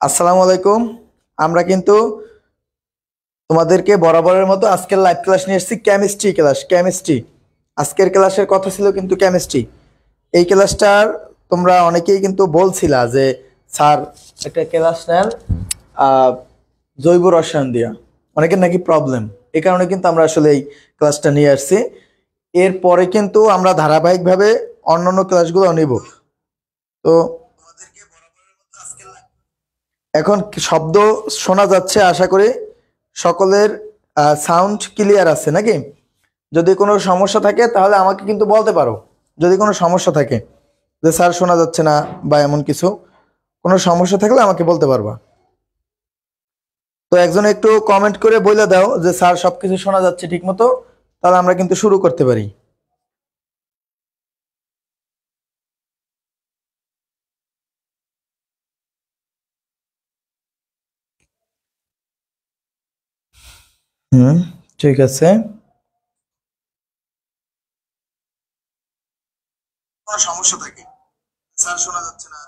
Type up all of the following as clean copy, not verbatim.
আসসালামু আলাইকুম। আমরা কিন্তু তোমাদেরকে বরাবরের মতো আজকের লাইভ ক্লাস নিয়ে এসেছি, কেমিস্ট্রি ক্লাস। আজকের ক্লাসের কথা ছিল কিন্তু কেমিস্ট্রি। এই ক্লাসটার তোমরা অনেকেই কিন্তু বলছিলা যে স্যার একটা ক্লাস নেন জৈব রসায়ন দিয়া, অনেকের নাকি প্রবলেম। এই কারণে কিন্তু আমরা আসলে এই ক্লাসটা নিয়ে আসছি। এরপরে কিন্তু আমরা ধারাবাহিকভাবে অন্যান্য ক্লাসগুলো নিব। তো এখন শব্দ শোনা যাচ্ছে, আশা করি সকলের সাউন্ড ক্লিয়ার আছে নাকি? যদি কোনো সমস্যা থাকে তাহলে আমাকে কিন্তু বলতে পারো। যদি কোনো সমস্যা থাকে যে স্যার শোনা যাচ্ছে না বা এমন কিছু, কোনো সমস্যা থাকলে আমাকে বলতে পারবা। তো একজন একটু কমেন্ট করে বলে দাও যে স্যার সবকিছু শোনা যাচ্ছে ঠিক মতো, তাহলে আমরা কিন্তু শুরু করতে পারি। হুম, ঠিক আছে। কোনো সমস্যা থাকে স্যার শোনা যাচ্ছে না,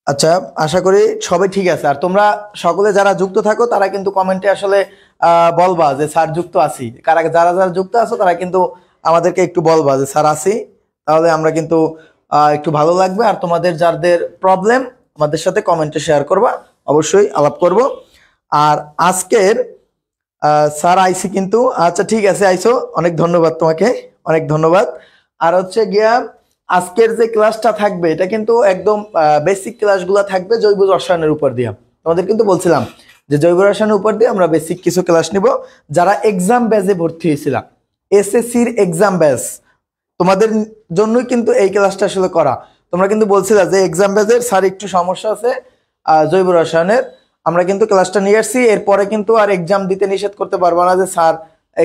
আচ্ছা আশা করি সবাই ঠিক আছে। আর তোমরা সকলে যারা যুক্ত থাকো তারা কিন্তু কমেন্টে আসলে বলবা যে স্যার যুক্ত আছি। কারা যারা যারা যুক্ত আছো তারা কিন্তু আমাদেরকে একটু বলবা যে স্যার আছি, তাহলে আমরা কিন্তু একটু ভালো লাগবে। আর তোমাদের যাদের প্রবলেম আমাদের সাথে কমেন্টে শেয়ার করবা, অবশ্যই আলাপ করব। আর আজকের স্যার আইসি কিন্তু, আচ্ছা ঠিক আছে আইসো, অনেক ধন্যবাদ তোমাকে, অনেক ধন্যবাদ। আর হচ্ছে গিয়া আজকের যে ক্লাসটা থাকবে এটা কিন্তু একদম বেসিক ক্লাসগুলো থাকবে জৈব রসায়নের উপর দিয়ে। তোমাদের কিন্তু বলছিলাম যে জৈব রসায়নের উপর দিয়ে আমরা বেসিক কিছু ক্লাস নিব। যারা এক্সাম ব্যাচে ভর্তি হয়েছিলাম, এসএসসির এক্সাম ব্যাচ, তোমাদের জন্যই কিন্তু এই ক্লাসটা আসলে করা। তোমরা কিন্তু বলছিলা যে এক্সাম ব্যাচের স্যার একটু সমস্যা আছে জৈব রসায়নের, আমরা কিন্তু ক্লাসটা নিয়ে আসছি। এরপরে কিন্তু আর এক্সাম দিতে নিষেধ করতে পারবো না যে স্যার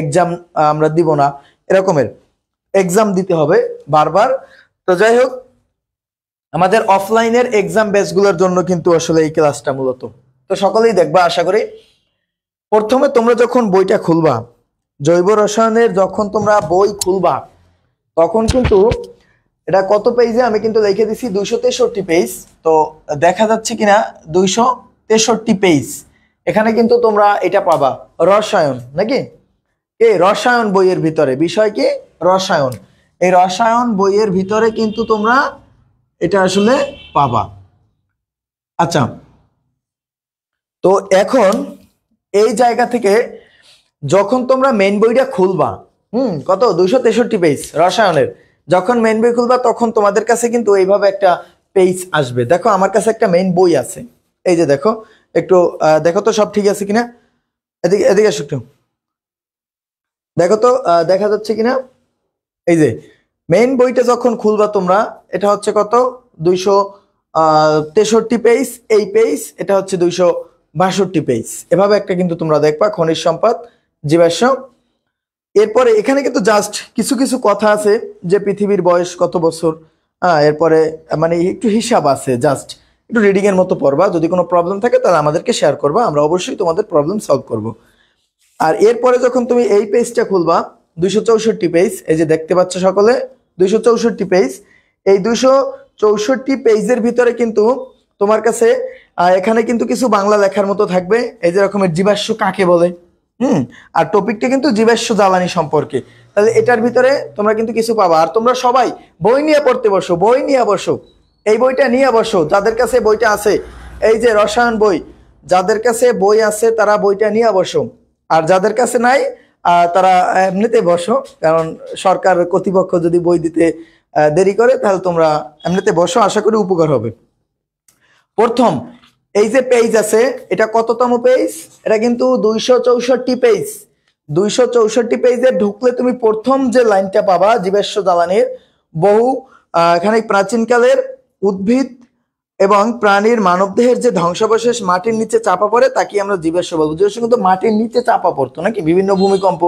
এক্সাম আমরা দিব না, এরকমের এক্সাম দিতে হবে বারবার। তো যাই হোক, আমাদের অফলাইনের এক্সাম ব্যাচগুলোর জন্য কিন্তু আসলে এই ক্লাসটা মূলত। তো সকলেই দেখবা আশা করি। প্রথমে তোমরা যখন বইটা খুলবা, জৈব রসায়নের যখন তোমরা বই খুলবা, তখন কিন্তু এটা কত পেজে আমি কিন্তু লিখে দিছি 263 পেজ। তো দেখা যাচ্ছে কিনা 263 পেজ। এখানে কিন্তু তোমরা এটা পাবা রসায়ন নাকি, এই রসায়ন বইয়ের ভিতরে বিষয় কি রসায়ন। এই রসায়ন বইয়ের ভিতরে কিন্তু তোমরা এটা আসলে পাবা। আচ্ছা, তো এখন এই জায়গা থেকে যখন তোমরা মেইন বইটা খুলবা, কত 263 পেজ রসায়নের, যখন মেইন বই খুলবা তখন তোমাদের কাছে কিন্তু এইভাবে একটা পেজ আসবে। দেখো আমার কাছে একটা মেইন বই আছে, এই যে দেখো, একটু দেখো তো সব ঠিক আছে কিনা। এদিকে এদিকে আসো একটু, দেখো তো দেখা যাচ্ছে কিনা। এই যে মেইন বইটা যখন খুলবা তোমরা, এটা হচ্ছে কত 263 পেজ। এই পেজ এটা হচ্ছে 262 পেজ। এভাবে একটা কিন্তু তোমরা দেখবা খনিজ সম্পদ জীবাশ্ম। এরপরে এখানে কিন্তু জাস্ট কিছু কিছু কথা আছে যে পৃথিবীর বয়স কত বছর, এরপরে মানে একটু হিসাব আছে, জাস্ট একটু রিডিং এর মতো পড়বা। যদি কোনো প্রবলেম থাকে তাহলে আমাদেরকে শেয়ার করবা, আমরা অবশ্যই তোমাদের প্রবলেম সলভ করব। আর এরপরে যখন তুমি এই পেজটা খুলবা, 264 পেজ, এই যে দেখতে পাচ্ছ সকলে 264 পেজ। এই 264 পেজের ভিতরে কিন্তু তোমার কাছে এখানে কিন্তু কিছু বাংলা লেখার মতো থাকবে, এই যে রকমের জীবাশ্ম কাকে বলে। আর টপিকটা কিন্তু জীবাশ্ম জ্বালানি সম্পর্কে। তাহলে এটার ভিতরে তোমরা কিন্তু কিছু পাবা। আর তোমরা সবাই বই নিয়ে পড়তে বসো, বই নিয়ে বসো, এই বইটা নিয়ে বসো যাদের কাছে বইটা আছে। এই যে রসায়ন বই, যাদের কাছে বই আছে তারা বইটা নিয়ে বসো। আর যাদের কাছে নাই তারা এমনিতে বসো, কারণ সরকার কর্তৃপক্ষ যদি বই দিতে দেরি করে তাহলে তোমরা এমনিতে বসো, আশা করি উপকার হবে। প্রথম এই যে পেজ আছে, এটা কততম পেজ? এটা কিন্তু 264 পেজ। 264 পেজে ঢুকলে তুমি প্রথম যে লাইনটা পাবা জীবাশ্ম জ্বালানির বহু, এখানে প্রাচীনকালের উদ্ভিদ এবং প্রাণীর মানবদেহের যে ধ্বংসাবশেষ মাটির নিচে চাপা পড়ে তাকে আমরা জীবাশ্ম বলবো। জীবাশ্ম কিন্তু মাটির নিচে চাপা পড়তো নাকি, বিভিন্ন ভূমিকম্প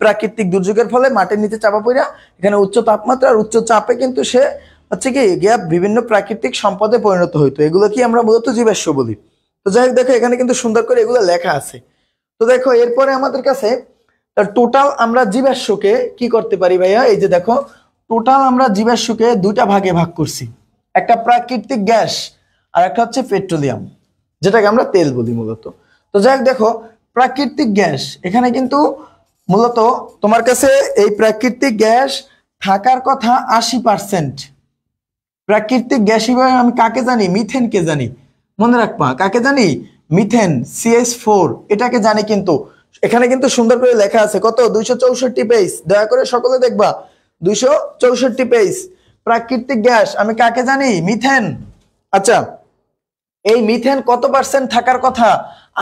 প্রাকৃতিক দুর্যোগের ফলে মাটির নিচে চাপা পড়া, এখানে উচ্চ তাপমাত্রা আর উচ্চ চাপে কিন্তু সে হচ্ছে কি গ্যাপ বিভিন্ন প্রাকৃতিক সম্পদে পরিণত হইতো। এগুলো কি আমরা মূলত জীবাশ্ম বলি। তো যাই হোক, দেখো এখানে কিন্তু সুন্দর করে এগুলো লেখা আছে। তো দেখো এরপরে আমাদের কাছে টোটাল আমরা জীবাশ্মকে কি করতে পারি ভাইয়া, এই যে দেখো টোটাল আমরা জীবাশ্মকে দুইটা ভাগে ভাগ করছি। একটা প্রাকৃতিক গ্যাস আর একটা হচ্ছে পেট্রোলিয়াম, যেটাকে আমরা তেল বলি মূলত। তো যাই হোক, দেখো প্রাকৃতিক গ্যাস এখানে কিন্তু মূলত তোমার কাছে এই প্রাকৃতিক গ্যাস থাকার কথা 80%। প্রাকৃতিক গ্যাস হিসেবে আমি কাকে জানি? মিথেনকে জানি। মনে রাখবা কাকে জানি? মিথেন, CH4 এটাকে জানি। কিন্তু এখানে কিন্তু সুন্দর করে লেখা আছে কত? 264 পেজ। দয়া করে সকলে দেখবা, 264 পেজ। প্রাকৃতিক গ্যাস আমি কাকে জানি? মিথেন। আচ্ছা, এই মিথেন কত পার্সেন্ট থাকার কথা?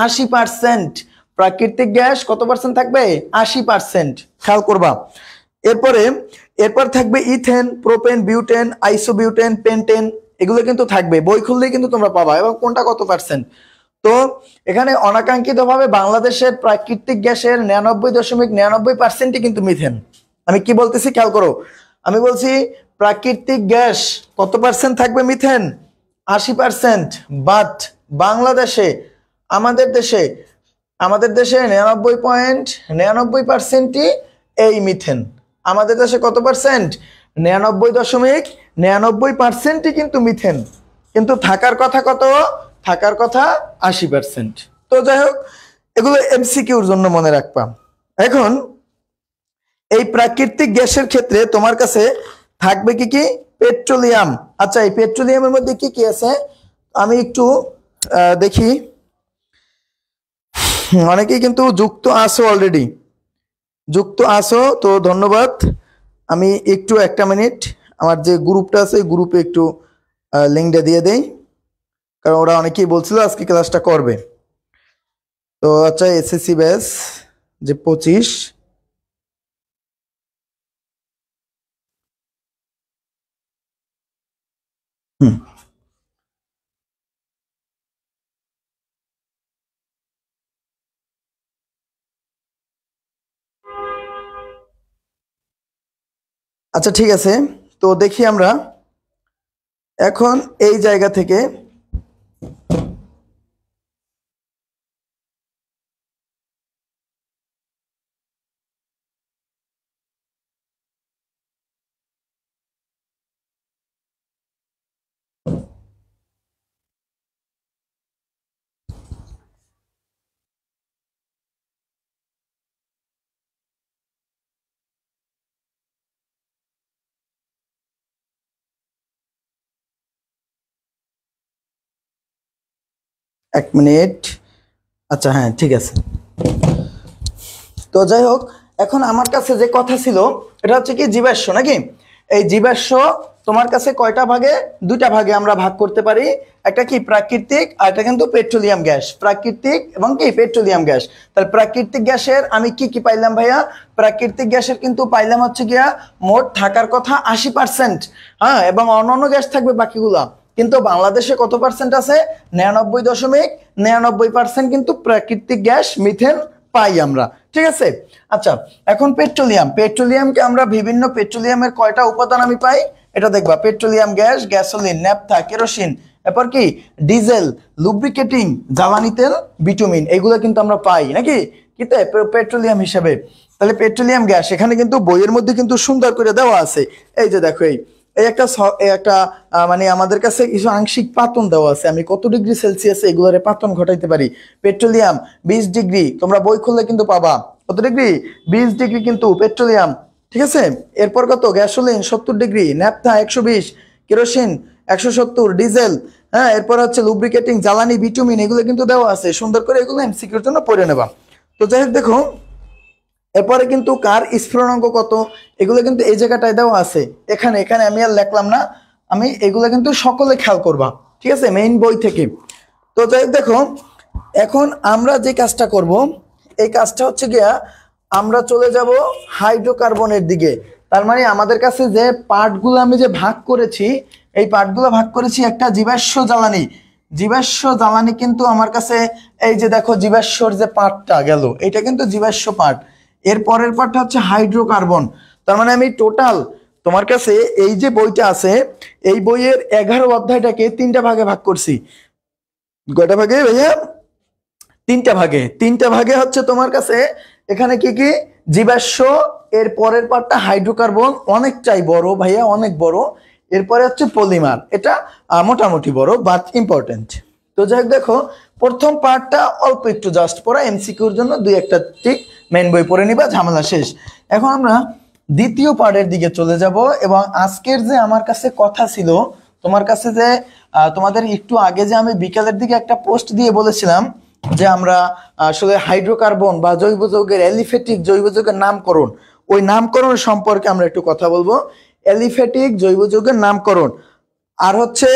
80%। প্রাকৃতিক গ্যাস কত পার্সেন্ট থাকবে? 80%। খেয়াল করবা। এরপর থাকবে ethane, propane, butane, isobutane, pentane, এগুলো কিন্তু থাকবে। বই খুললেই কিন্তু তোমরা পাবা এবং কোনটা কত পার্সেন্ট। তো এখানে অনাকাঙ্ক্ষিতভাবে বাংলাদেশের প্রাকৃতিক গ্যাসের 99.99% কিন্তু মিথেন। আমি কি বলতেছি খেয়াল করো। আমি বলছি প্রাকৃতিক গ্যাস কত পার্সেন্ট থাকবে? মিথেন 80%। বাট বাংলাদেশে, আমাদের দেশে 99.99%ই এই মিথেন। আমাদের দেশে কত পার্সেন্ট? 99.99%ই কিন্তু মিথেন। কিন্তু থাকার কথা কত? থাকার কথা 80%। তো যাই হোক, এগুলো MCQর জন্য মনে রাখবা। এখন এই প্রাকৃতিক গ্যাসের ক্ষেত্রে তোমার কাছে থাকবে কি কি? পেট্রোলিয়াম। আচ্ছা, এই পেট্রোলিয়ামের মধ্যে কি কি আছে আমি একটু দেখি। অনেকেই কিন্তু যুক্ত আছো, অলরেডি যুক্ত আছো, তো ধন্যবাদ। আমি একটু একটা মিনিট আমার যে গ্রুপটা আছে গ্রুপে একটু লিঙ্কটা দিয়ে দেই, কারণ ওরা অনেকেই বলছিল আজকে ক্লাসটা করবে। তো আচ্ছা, SSC ব্যাচ যে 25, আচ্ছা ঠিক আছে। তো দেখি আমরা এখন এই জায়গা থেকে এক মিনিট। আচ্ছা হ্যাঁ ঠিক আছে। তো যাই হোক, এখন আমার কাছে যে কথা ছিল এটা হচ্ছে কি জীবাশ্ম, নাকি? এই জীবাশ্ম তোমার কাছে কয়টা ভাগে? দুইটা ভাগে আমরা ভাগ করতে পারি। একটা কি প্রাকৃতিক, আর একটা কিন্তু পেট্রোলিয়াম গ্যাস। প্রাকৃতিক এবং কি পেট্রোলিয়াম গ্যাস। তাহলে প্রাকৃতিক গ্যাসের আমি কি কি পাইলাম ভাইয়া? প্রাকৃতিক গ্যাসের কিন্তু পাইলাম হচ্ছে গিয়া মোট থাকার কথা 80%। হ্যাঁ, এবং অন্যান্য গ্যাস থাকবে বাকিগুলা। কিন্তু বাংলাদেশে কত পার্সেন্ট আছে? 99.99% কিন্তু প্রাকৃতিক গ্যাস মিথেন পাই আমরা। ঠিক আছে। আচ্ছা, এখন পেট্রোলিয়ামকে আমরা বিভিন্ন পেট্রোলিয়ামের কয়টা উপাদান আমি পাই এটা দেখবা। Petroleum gas, gasoline, naphtha, kerosene, এরপর কি ডিজেল, লুব্রিকেটিং, জ্বালানি তেল, বিটুমিন, এগুলো কিন্তু আমরা পাই, নাকি? কিন্তু পেট্রোলিয়াম হিসেবে। তাহলে পেট্রোলিয়াম গ্যাস এখানে কিন্তু বইয়ের মধ্যে কিন্তু সুন্দর করে দেওয়া আছে। এই যে দেখো, এই একটা মানে আমাদের কাছে কিছু আংশিক পাতন দেওয়া আছে। আমি কত ডিগ্রি সেলসিয়াসে এগুলোরে পাতন ঘটাইতে পারি। পেট্রোলিয়াম 20 ডিগ্রি, তোমরা বই খুললে কিন্তু পাবা। কত ডিগ্রি? 20 ডিগ্রি কিন্তু পেট্রোলিয়াম। ঠিক আছে। এরপর কত? Gasoline 70 degree, naphtha 120, kerosene 170, diesel, হ্যাঁ, এরপর হচ্ছে লুব্রিকেটিং, জ্বালানি, বিটুমিন, এগুলো কিন্তু দেওয়া আছে। সুন্দর করে এগুলো MCQর জন্য পড়ে নেবা। তো যাই হোক, দেখো এরপরে কিন্তু কার স্ফুরণাঙ্ক কত এগুলো কিন্তু এই জায়গাটায় দেওয়া আছে। এখানে আমি আর লিখলাম না, আমি এগুলো কিন্তু সকলে খেয়াল করবা। ঠিক আছে, মেইন বই থেকে। তো যাই হোক, দেখো এখন আমরা যে কাজটা করব, এই কাজটা হচ্ছে গিয়া আমরা চলে যাব হাইড্রোকার্বনের দিকে। তার মানে আমাদের কাছে যে পার্টগুলো আমি যে ভাগ করেছি, এই পার্টগুলো ভাগ করেছি একটা জীবাশ্ম জ্বালানি। জীবাশ্ম জ্বালানি কিন্তু আমার কাছে এই যে দেখো জীবাশ্মর যে পার্টটা গেল, এটা কিন্তু জীবাশ্ম পার্ট। এর পরের পার্টটা হচ্ছে হাইড্রোকার্বন। তার মানে আমি টোটাল তোমার কাছে এই যে বইটা আছে, এই বইয়ের 11 অধ্যায়টাকে 3টা ভাগে ভাগ করছি। কয়টা ভাগে ভাইয়া? 3টা ভাগে হচ্ছে তোমার কাছে এখানে কি কি? জীবাশ্ম, এর পরের পার্টটা হাইড্রোকার্বন, অনেকটাই বড় ভাইয়া, অনেক বড়। এরপরে হচ্ছে পলিমার, এটা মোটামুটি বড় বাট ইম্পর্টেন্ট। তো যাই হোক দেখো, প্রথম পার্টটা অল্প একটু জাস্ট পড়া, এমসিকিউর জন্য 2-1টা ঠিক মেন বই পড়ে নিবা, ঝামেলা শেষ। এখন আমরা দ্বিতীয় পার্টের দিকে চলে যাব। এবং আজকের যে আমার কাছে কথা ছিল তোমার কাছে, যে তোমাদের একটু আগে যে আমি বিকালের দিকে একটা পোস্ট দিয়ে বলেছিলাম যে আমরা আসলে হাইড্রোকার্বন বা জৈব যৌগের অ্যালিফ্যাটিক জৈব যৌগের নামকরণ, ওই নামকরণ সম্পর্কে আমরা একটু কথা বলবো। অ্যালিফ্যাটিক জৈব যৌগের নামকরণ। আর হচ্ছে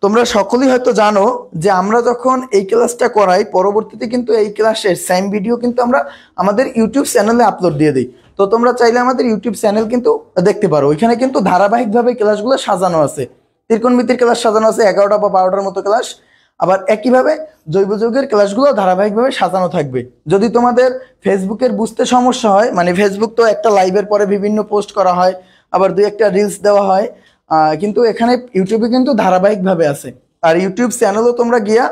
তোমরা সকলেই হয়তো জানো যে আমরা যখন এই ক্লাসটা করাই, পরবর্তীতে কিন্তু এই ক্লাসের সেম ভিডিও কিন্তু আমরা আমাদের ইউটিউব চ্যানেলে আপলোড দিয়ে দিই। তো তোমরা চাইলে আমাদের ইউটিউব চ্যানেল কিন্তু দেখতে পারো, ওইখানে কিন্তু ধারাবাহিকভাবে ক্লাসগুলো সাজানো আছে, ত্রিকোণমিতির ক্লাস সাজানো আছে 11টা বা 12টার মতো ক্লাস। আবার একইভাবে জৈব যৌগের ক্লাসগুলো ধারাবাহিকভাবে সাজানো থাকবে। যদি তোমাদের ফেসবুকের বুঝতে সমস্যা হয়, মানে ফেসবুক তো একটা লাইভের পরে বিভিন্ন পোস্ট করা হয়, আবার 2-1টা রিলস দেওয়া হয়, কিন্তু এখানে ইউটিউবে কিন্তু ধারাবাহিকভাবে আছে। আর ইউটিউব চ্যানেলও তোমরা গিয়া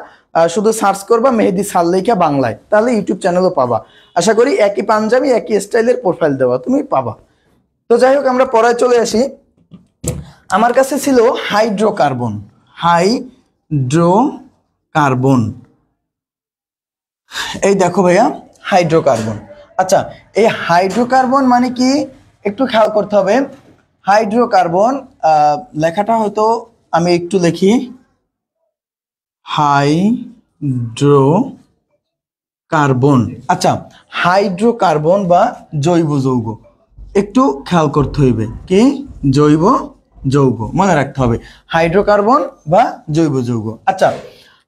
শুধু সার্চ করবা মেহেদি সাল্লেইকা বাংলায়, তাহলে ইউটিউব চ্যানেলও পাবা। আশা করি একই পাঞ্জাবি একই স্টাইলের প্রোফাইল দেওয়া তুমি পাবা। তো যাই হোক, আমরা পড়ায় চলে আসি। আমার কাছে ছিল হাইড্রোকার্বন। হাইড্রোকার্বন, এই দেখো ভাইয়া হাইড্রোকার্বন। আচ্ছা, এই হাইড্রোকার্বন মানে কি একটু খেয়াল করতে হবে। হাইড্রোকার্বন লেখাটা হয়তো আমি একটু লিখি, হাইড্রোকার্বন। আচ্ছা, হাইড্রোকার্বন বা জৈব যৌগ, একটু খেয়াল করতে হইবে কি, জৈব যৌগ মনে রাখতে হবে, হাইড্রোকার্বন বা জৈব যৌগ। আচ্ছা,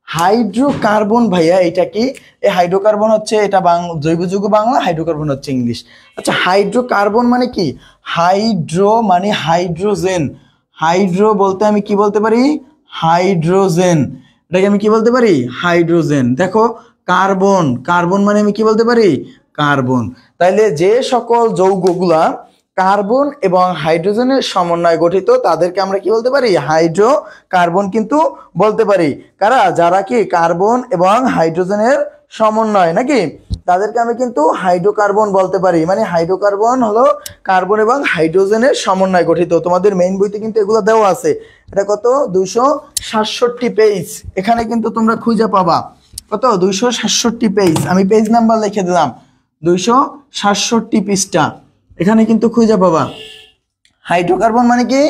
হাইড্রোকার্বন ভাইয়া এটা কি? এই হাইড্রোকার্বন হচ্ছে এটা জৈব যৌগ বাংলা, হাইড্রোকার্বন হচ্ছে ইংলিশ। আচ্ছা, হাইড্রোকার্বন মানে কি? হাইড্রো মানে হাইড্রোজেন। হাইড্রো বলতে আমি কি বলতে পারি? হাইড্রোজেন। এটাকে আমি কি বলতে পারি? হাইড্রোজেন। দেখো, কার্বন, কার্বন মানে আমি কি বলতে পারি? কার্বন। তাইলে যে সকল যৌগগুলা কার্বন এবং হাইড্রোজেনের সমন্বয়ে গঠিত তাদেরকে আমরা কি বলতে পারি? হাইড্রোকার্বন কিন্তু বলতে পারি। কারা? যারা কি কার্বন এবং হাইড্রোজেনের সমন্বয়, নাকি তাদেরকে আমি কিন্তু হাইড্রোকার্বন বলতে পারি। মানে হাইড্রোকার্বন হলো কার্বন এবং হাইড্রোজেনের সমন্বয়ে গঠিত। তোমাদের মেইন বইতে কিন্তু এগুলো দেওয়া আছে। এটা কত? 267 পেজ। এখানে কিন্তু তোমরা খুঁজে পাবা কত? 267 পেজ। আমি পেজ নাম্বার লিখে দিলাম, 267 পৃষ্ঠা। এখানে কিন্তু খুঁজে পাবা। হাইড্রোকার্বন মানে কি?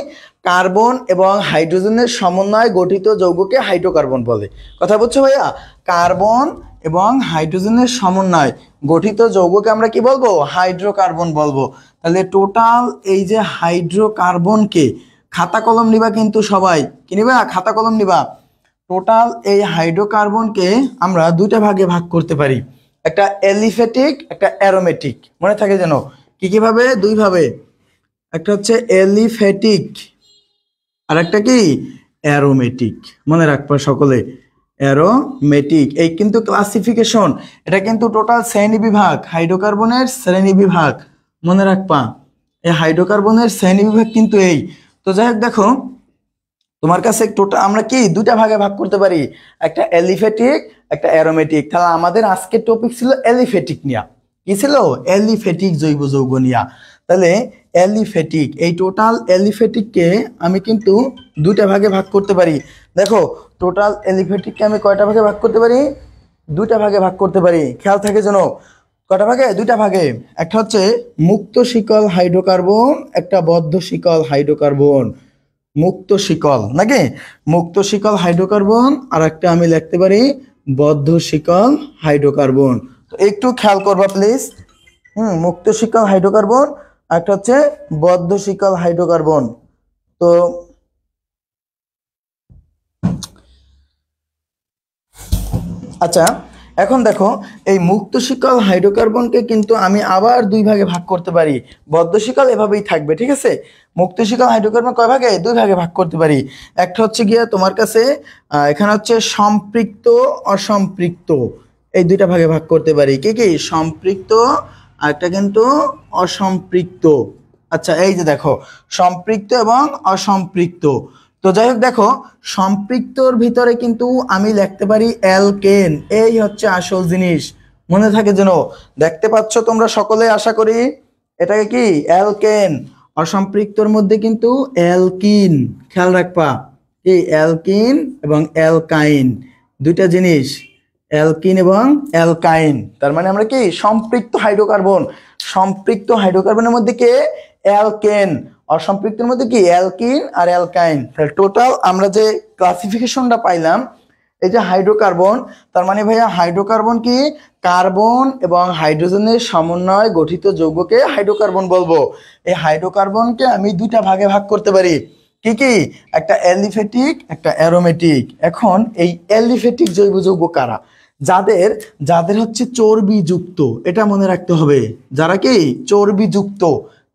কার্বন এবং হাইড্রোজেনের সমন্বয়ে গঠিত যৌগকে হাইড্রোকার্বন বলে। কথা বুঝছো ভাইয়া? কার্বন এবং হাইড্রোজেনের সমন্বয়ে গঠিত যৌগকে আমরা কি বলবো? হাইড্রোকার্বন বলবো। তাহলে টোটাল এই যে হাইড্রোকার্বনকে, খাতা কলম নিবা কিন্তু সবাই, কি নিবা? খাতা কলম নিবা। টোটাল এই হাইড্রোকার্বনকে আমরা দুইটা ভাগে ভাগ করতে পারি, একটা অ্যালিফ্যাটিক, একটা অ্যারোমেটিক। মনে থাকে যেন, কি কিভাবে? দুই ভাবে। একটা হচ্ছে অ্যালিফ্যাটিক আর একটা কি? অ্যারোমেটিক। মনে রাখবা সকলে, অ্যারোমেটিক। এই কিন্তু ক্লাসিফিকেশন, এটা কিন্তু টোটাল শ্রেণী বিভাগ, হাইড্রোকার্বনের শ্রেণী বিভাগ। মনে রাখবা, এই হাইড্রোকার্বনের শ্রেণী বিভাগ কিন্তু এই। তো যাই হোক দেখো, তোমার কাছে টোটাল আমরা কি দুইটা ভাগে ভাগ করতে পারি, একটা অ্যালিফ্যাটিক, একটা অ্যারোমেটিক। তাহলে আমাদের আজকের টপিক ছিল অ্যালিফ্যাটিক নিয়া। কি ছিল? অ্যালিফ্যাটিক জৈব যৌগ নিয়া। তাহলে অ্যালিফ্যাটিক, এই টোটাল অ্যালিফ্যাটিককে আমি কিন্তু দুইটা ভাগে ভাগ করতে পারি। দেখো, টোটাল অ্যালিফ্যাটিককে আমি কয়টা ভাগে ভাগ করতে পারি? দুইটা ভাগে ভাগ করতে পারি। খেয়াল থাকে যেন, কয়টা ভাগে? দুইটা ভাগে। একটা হচ্ছে মুক্ত শিকল হাইড্রোকার্বন, একটা বদ্ধ শিকল হাইড্রোকার্বন। মুক্ত শিকল, নাকি? মুক্ত শিকল হাইড্রোকার্বন, আর একটা আমি লিখতে পারি বদ্ধ শিকল হাইড্রোকার্বন। তো একটু খেয়াল করবা প্লিজ। মুক্ত শিকল হাইড্রোকার্বন, একটা হচ্ছে বদ্ধ শিকল হাইড্রোকার্বন। তো আচ্ছা, এখন দেখো, এই মুক্ত শিকল হাইড্রোকার্বনকে কিন্তু আমি আবার দুই ভাগে ভাগ করতে পারি। বদ্ধ শিকল এভাবেই থাকবে, ঠিক আছে? মুক্ত শিকল হাইড্রোকার্বন কয় ভাগে? দুই ভাগে ভাগ করতে পারি। একটা হচ্ছে গিয়ে তোমার কাছে এখানে হচ্ছে সম্পৃক্ত, অসম্পৃক্ত, এই দুইটা ভাগে ভাগ করতে পারি। কি কি? সম্পৃক্ত আর একটা কিন্তু অসম্পৃক্ত। আচ্ছা, এই যে দেখো, সম্পৃক্ত এবং অসম্পৃক্ত। তো যাই হোক দেখো, সম্পৃক্তর ভিতরে কিন্তু আমি লিখতে পারি অ্যালকেন। এই হচ্ছে আসল জিনিস, মনে থাকে যেন। দেখতে পাচ্ছ তোমরা সকলে, আশা করি। এটাকে কি? অ্যালকেন। অসম্পৃক্তর মধ্যে কিন্তু অ্যালকিন, খেয়াল রাখবা এই অ্যালকিন এবং অ্যালকাইন দুইটা জিনিস, অ্যালকিন এবং অ্যালকাইন। তার মানে আমরা কি সম্পৃক্ত হাইড্রোকার্বন, সম্পৃক্ত হাইড্রোকার্বনের মধ্যে কে অ্যালকেন, অসম্পৃক্তের মধ্যে কি অ্যালকিন আর অ্যালকাইন। তাহলে টোটাল আমরা যে ক্লাসিফিকেশনটা পাইলাম এই যে হাইড্রোকার্বন, তার মানে ভাইয়া হাইড্রোকার্বন কি কার্বন এবং হাইড্রোজেনের সমন্বয়ে গঠিত যৌগকে হাইড্রোকার্বন বলবো। এই হাইড্রোকার্বনকে আমি দুইটা ভাগে ভাগ করতে পারি, কি কি, একটা অ্যালিফেটিক একটা অ্যারোমেটিক। এখন এই অ্যালিফেটিক জৈব যৌগ কারা, যাদের যাদের হচ্ছে চর্বিযুক্ত, এটা মনে রাখতে হবে, যারা কি চর্বিযুক্ত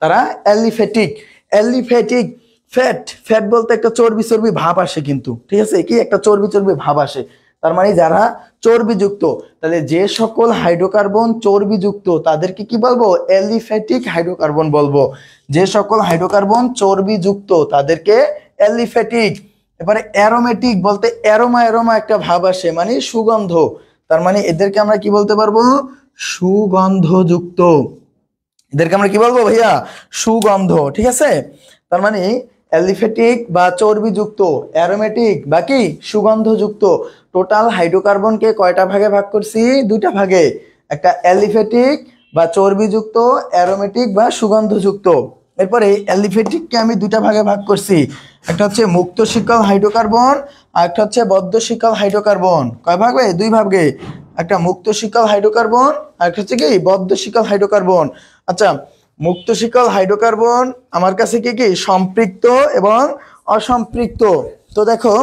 তারা অ্যালিফেটিক। অ্যালিফেটিক ফ্যাট, ফ্যাট বলতে একটা চর্বি চর্বি ভাব আসে কিন্তু, ঠিক আছে, কি একটা চর্বি চর্বি ভাব আসে, তার মানে যারা চর্বিযুক্ত। তাহলে যে সকল হাইড্রোকার্বন চর্বিযুক্ত তাদেরকে কি বলবো, অ্যালিফেটিক হাইড্রোকার্বন বলবো। যে সকল হাইড্রোকার্বন চর্বিযুক্ত তাদেরকে অ্যালিফেটিক। এবারে অ্যারোমেটিক বলতে অ্যারোমা, অ্যারোমা একটা ভাব আসে মানে সুগন্ধ, তার মানে এদেরকে আমরা কি বলতে পারবো, সুগন্ধযুক্ত। এদেরকে আমরা কি বলবো ভাইয়া, সুগন্ধ, ঠিক আছে। তার মানে অ্যালিফেটিক বা চর্বিযুক্ত, অ্যারোমেটিক বা কি সুগন্ধযুক্ত। টোটাল হাইড্রোকার্বনকে কয়টা ভাগে ভাগ করছি, দুইটা ভাগে, একটা অ্যালিফেটিক বা চর্বিযুক্ত, অ্যারোমেটিক বা সুগন্ধযুক্ত। এরপরে অ্যালিফেটিককে আমি দুইটা ভাগে ভাগ করছি, একটা হচ্ছে মুক্ত শিকল হাইড্রোকার্বন আর একটা হচ্ছে বদ্ধ শিকল হাইড্রোকার্বন। কয় ভাগে, দুই ভাগে, একটা মুক্ত শিকল হাইড্রোকার্বন আর একটা হচ্ছে কি বদ্ধ শিকল হাইড্রোকার্বন। আচ্ছা, মুক্ত শিকল হাইড্রোকার্বন আমার কাছে কি কি সম্পৃক্ত এবং অসম্পৃক্ত। তো দেখো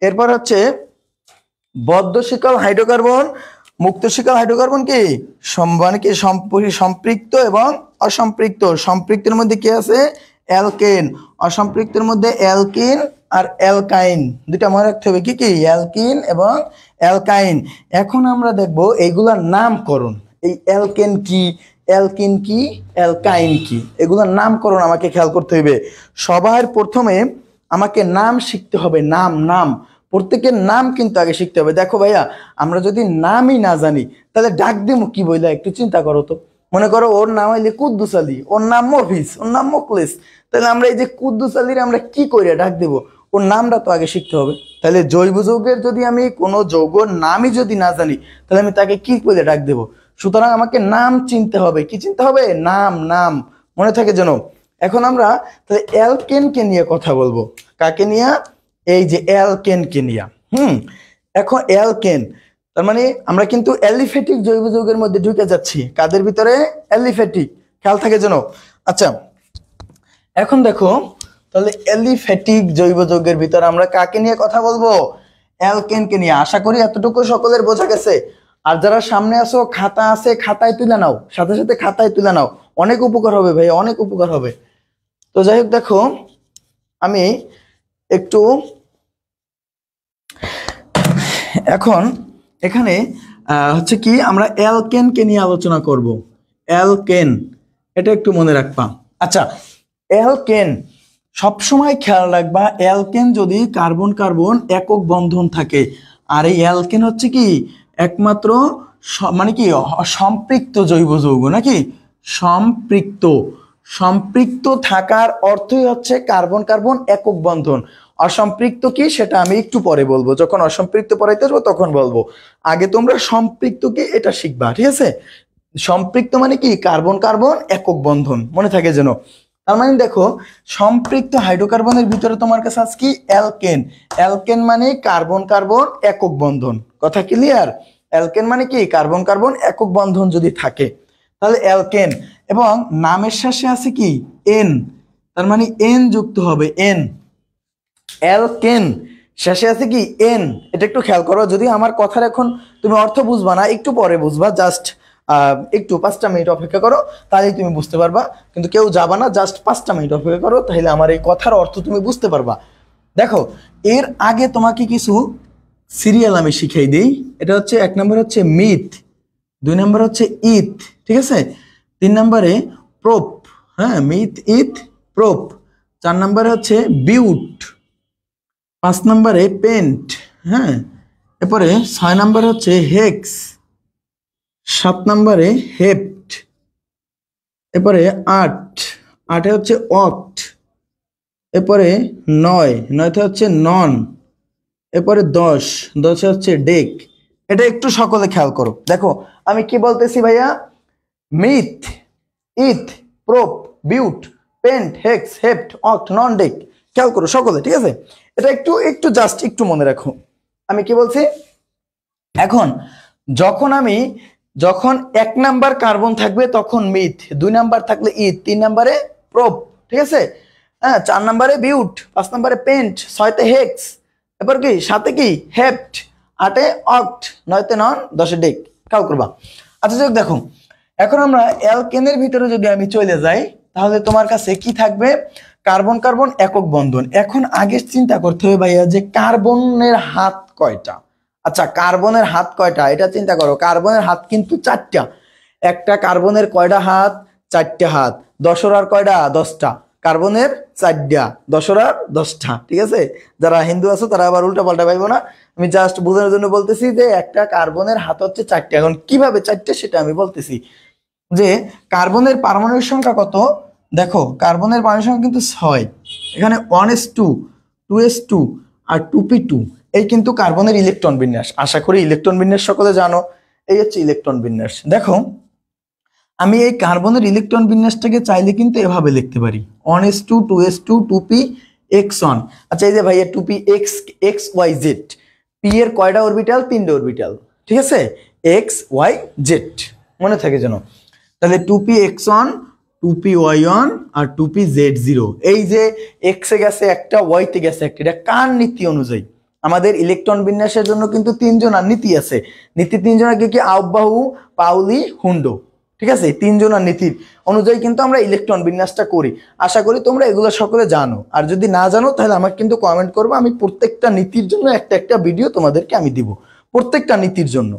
এরপর হচ্ছে বদ্ধ শিকল হাইড্রোকার্বন, মুক্ত শিকল হাইড্রোকার্বন কি মানে কি সম্পৃক্ত এবং অসম্পৃক্ত। সম্পৃক্তের মধ্যে কি আছে অ্যালকেন, অসম্পৃক্তের মধ্যে অ্যালকিন আর অ্যালকাইন, দুইটা মনে রাখতে হবে, কি কি অ্যালকিন এবং অ্যালকাইন। এখন আমরা দেখব এইগুলার নামকরণ, এই অ্যালকেন কি, অ্যালকিন কি, অ্যালকাইন কি, এগুলোর নামকরণ আমাকে খেয়াল করতে হবে। সবার প্রথমে আমাকে নাম শিখতে হবে, নাম, নাম, প্রত্যেকের নাম কিন্তু আগে শিখতে হবে। দেখো ভাইয়া, আমরা যদি নামই না জানি তাহলে ডাক দেবো কি বইলা, একটু চিন্তা করো তো। মনে করো ওর নাম হইলে কুদ্দুস আলী, ওর নাম মফিজ, ওর নাম মোকলেস, তাহলে আমরা এই যে কুদ্দুস আলীর আমরা কি করে ডাক দেবো, ওর নামটা তো আগে শিখতে হবে। তাহলে জৈব যৌগের যদি আমি কোনো যৌগর নামই যদি না জানি তাহলে আমি তাকে কি করে ডাক দেবো। সুতরাং আমাকে নাম চিনতে হবে, কি চিনতে হবে, নাম, নাম মনে থাকে যেন। এখন আমরা তাহলে অ্যালকেনকে নিয়ে কথা বলবো, কাকে নিয়ে, এই যে অ্যালকেনকে নিয়ে। এখন অ্যালকেন তার মানে আমরা কিন্তু অ্যালিফেটিক জৈব যৌগের মধ্যে ঢুকে যাচ্ছি, কাদের ভিতরে, অ্যালিফেটিক, খেয়াল থাকে যেন। আচ্ছা এখন দেখো তাহলে অ্যালিফেটিক জৈব যৌগের ভিতরে আমরা কাকে নিয়ে কথা বলবো, অ্যালকেনকে নিয়ে। আশা করি এতটুকু সকলের বোঝা গেছে। আর যারা সামনে আসো খাতা আছে, খাতায় তুলে নাও, সাথে সাথে খাতায় তুলে নাও, অনেক উপকার হবে ভাই, অনেক উপকার হবে। তো যাই হোক, দেখো আমি একটু এখন এখানে হচ্ছে কি আমরা অ্যালকেনকে নিয়ে আলোচনা করব। অ্যালকেন, এটা একটু মনে রাখবা। আচ্ছা, অ্যালকেন সবসময় খেয়াল রাখবা, অ্যালকেন যদি কার্বন কার্বন একক বন্ধন থাকে, আর এই অ্যালকেন হচ্ছে কি একমাত্র মানে কি সম্পৃক্ত জৈব যৌগ, নাকি সম্পৃক্ত। সম্পৃক্ত থাকার অর্থই হচ্ছে কার্বন কার্বন একক বন্ধন। অসম্পৃক্ত কি সেটা আমি একটু পরে বলবো, যখন অসম্পৃক্ত পড়াইতে আসবো তখন বলবো। আগে তোমরা সম্পৃক্ত কি এটা শিখবা, ঠিক আছে। সম্পৃক্ত মানে কি কার্বন কার্বন একক বন্ধন, মনে থাকে যেন। তার মানে দেখো সম্পৃক্ত হাইড্রোকার্বনের ভিতরে তোমার কাছে আছে কি অ্যালকেন। অ্যালকেন মানে কার্বন কার্বন একক বন্ধন, কথা ক্লিয়ার। অ্যালকেন মানে কি কার্বন কার্বন একক বন্ধন যদি থাকে তাহলে অ্যালকেন। এবং নামের শেষে আছে কি এন, তার মানে এন যুক্ত হবে, এন। অ্যালকেন শেষে আছে কি এন, এটা একটু খেয়াল করো। যদি আমার কথার এখন তুমি অর্থ বুঝবা না, একটু পরে বুঝবা, জাস্ট একটু 5টা মিনিট অপেক্ষা করো, তাহলেই তুমি বুঝতে পারবা। কিন্তু কেউ যাবা না, জাস্ট 5টা মিনিট অপেক্ষা করো, তাহলে আমার এই কথার অর্থ তুমি বুঝতে পারবা। দেখো এর আগে তোমাকে কিছু সিরিয়াল আমি শিখাই দিই। এটা হচ্ছে 1 নম্বর হচ্ছে মিথ, 2 নম্বর হচ্ছে ইথ, ঠিক আছে, 3 নম্বরে প্রোপ, হ্যাঁ মিথ ইথ প্রোপ, 4 নম্বরে হচ্ছে বিউট, 5 নম্বরে পেন্ট, হ্যাঁ, এরপরে 6 নম্বর হচ্ছে হেক্স, 7 নম্বরে হেপ্ট, এরপরে 8 8 হচ্ছে অক্ট, এরপরে 9, 9 হচ্ছে নন, এরপরে 10, 10 হচ্ছে ডেক। এটা একটু সকলে খেয়াল করো, দেখো আমি কি বলতেছি ভাইয়া, মিথ, ইথ, প্রোপ, বিউট, পেন্ট, হেক্স, হেপ্ট, অক্ট, নন, ডেক। খেয়াল করো সকলে, ঠিক আছে? এটা একটু একটু জাস্ট একটু মনে রাখো আমি কি বলছি। এখন যখন 1 নাম্বার কার্বন থাকবে তখন মিথ, 2 নাম্বার থাকলে ইথ, 3 নাম্বারে প্রোপ, ঠিক আছে? হ্যাঁ, 4 নাম্বারে বিউট, 5 নাম্বারে পেন্ট, 6তে হেক্স, এরপর কি 7এ কি হেপ্ট, 8এ অক্ট, 9তে নন, 10এ ডেক। খেয়াল করবা। আচ্ছা যাক, দেখো এখন আমরা অ্যালকেনের ভিতরে যদি আমি চলে যাই তাহলে তোমার কাছে কি থাকবে, কার্বন কার্বন একক বন্ধন। এখন আগে চিন্তা করতে হবে ভাইয়া যে কার্বনের হাত কয়টা। আচ্ছা, কার্বনের হাত কয়টা এটা চিন্তা করো। কার্বনের হাত কিন্তু 4টা। একটা কার্বনের কয়টা হাত? 4টা হাত। দশরার কয়টা? 10টা। কার্বনের 4টা, দশরার 10টা, ঠিক আছে? যারা হিন্দু আছো তারা আবার উল্টা পাল্টা পাইবো না, আমি জাস্ট বোঝানোর জন্য বলতেছি যে একটা কার্বনের হাত হচ্ছে 4টা। এখন কিভাবে 4টা সেটা আমি বলতেছি যে কার্বনের পারমাণবিক সংখ্যা কত। দেখো কার্বনের পারমাণবিক সংখ্যা কিন্তু 6, এখানে 1s2, 2s2 আর 2p2। এই কিন্তু কার্বনের ইলেকট্রন বিন্যাস। আশা করি ইলেকট্রন বিন্যাস সকলে জানো। এই হচ্ছে ইলেকট্রন বিন্যাস। দেখো আমি এই কার্বনের ইলেকট্রন বিন্যাসটাকে চাইলে কিন্তু এভাবে লিখতে পারি, 1s2, 2s2, 2p x1। আচ্ছা এই যে ভাইয়া 2p xyz, p এর কয়টা অরবিটাল? 3টে অরবিটাল, ঠিক আছে? xyz মনে থাকে যেন। তাহলে 2p x1, 2p y1 আর 2p z0। এই যে x এ গেছে একটা, y তে গেছে একটা, এটা কার নীতি অনুযায়ী? আমাদের ইলেকট্রন বিন্যাসের জন্য কিন্তু 3 জনের নীতি আছে। নীতি 3 জনের কি? আউবাহু, পাউলি, হুন্ডো, ঠিক আছে? 3 জনের নীতির অনুযায়ী কিন্তু আমরা ইলেকট্রন বিন্যাসটা করি। আশা করি তোমরা এগুলো সকলে জানো। আর যদি না জানো তাহলে আমাকে কিন্তু কমেন্ট করবো, আমি প্রত্যেকটা নীতির জন্য একটা একটা ভিডিও তোমাদেরকে আমি দিব, প্রত্যেকটা নীতির জন্য।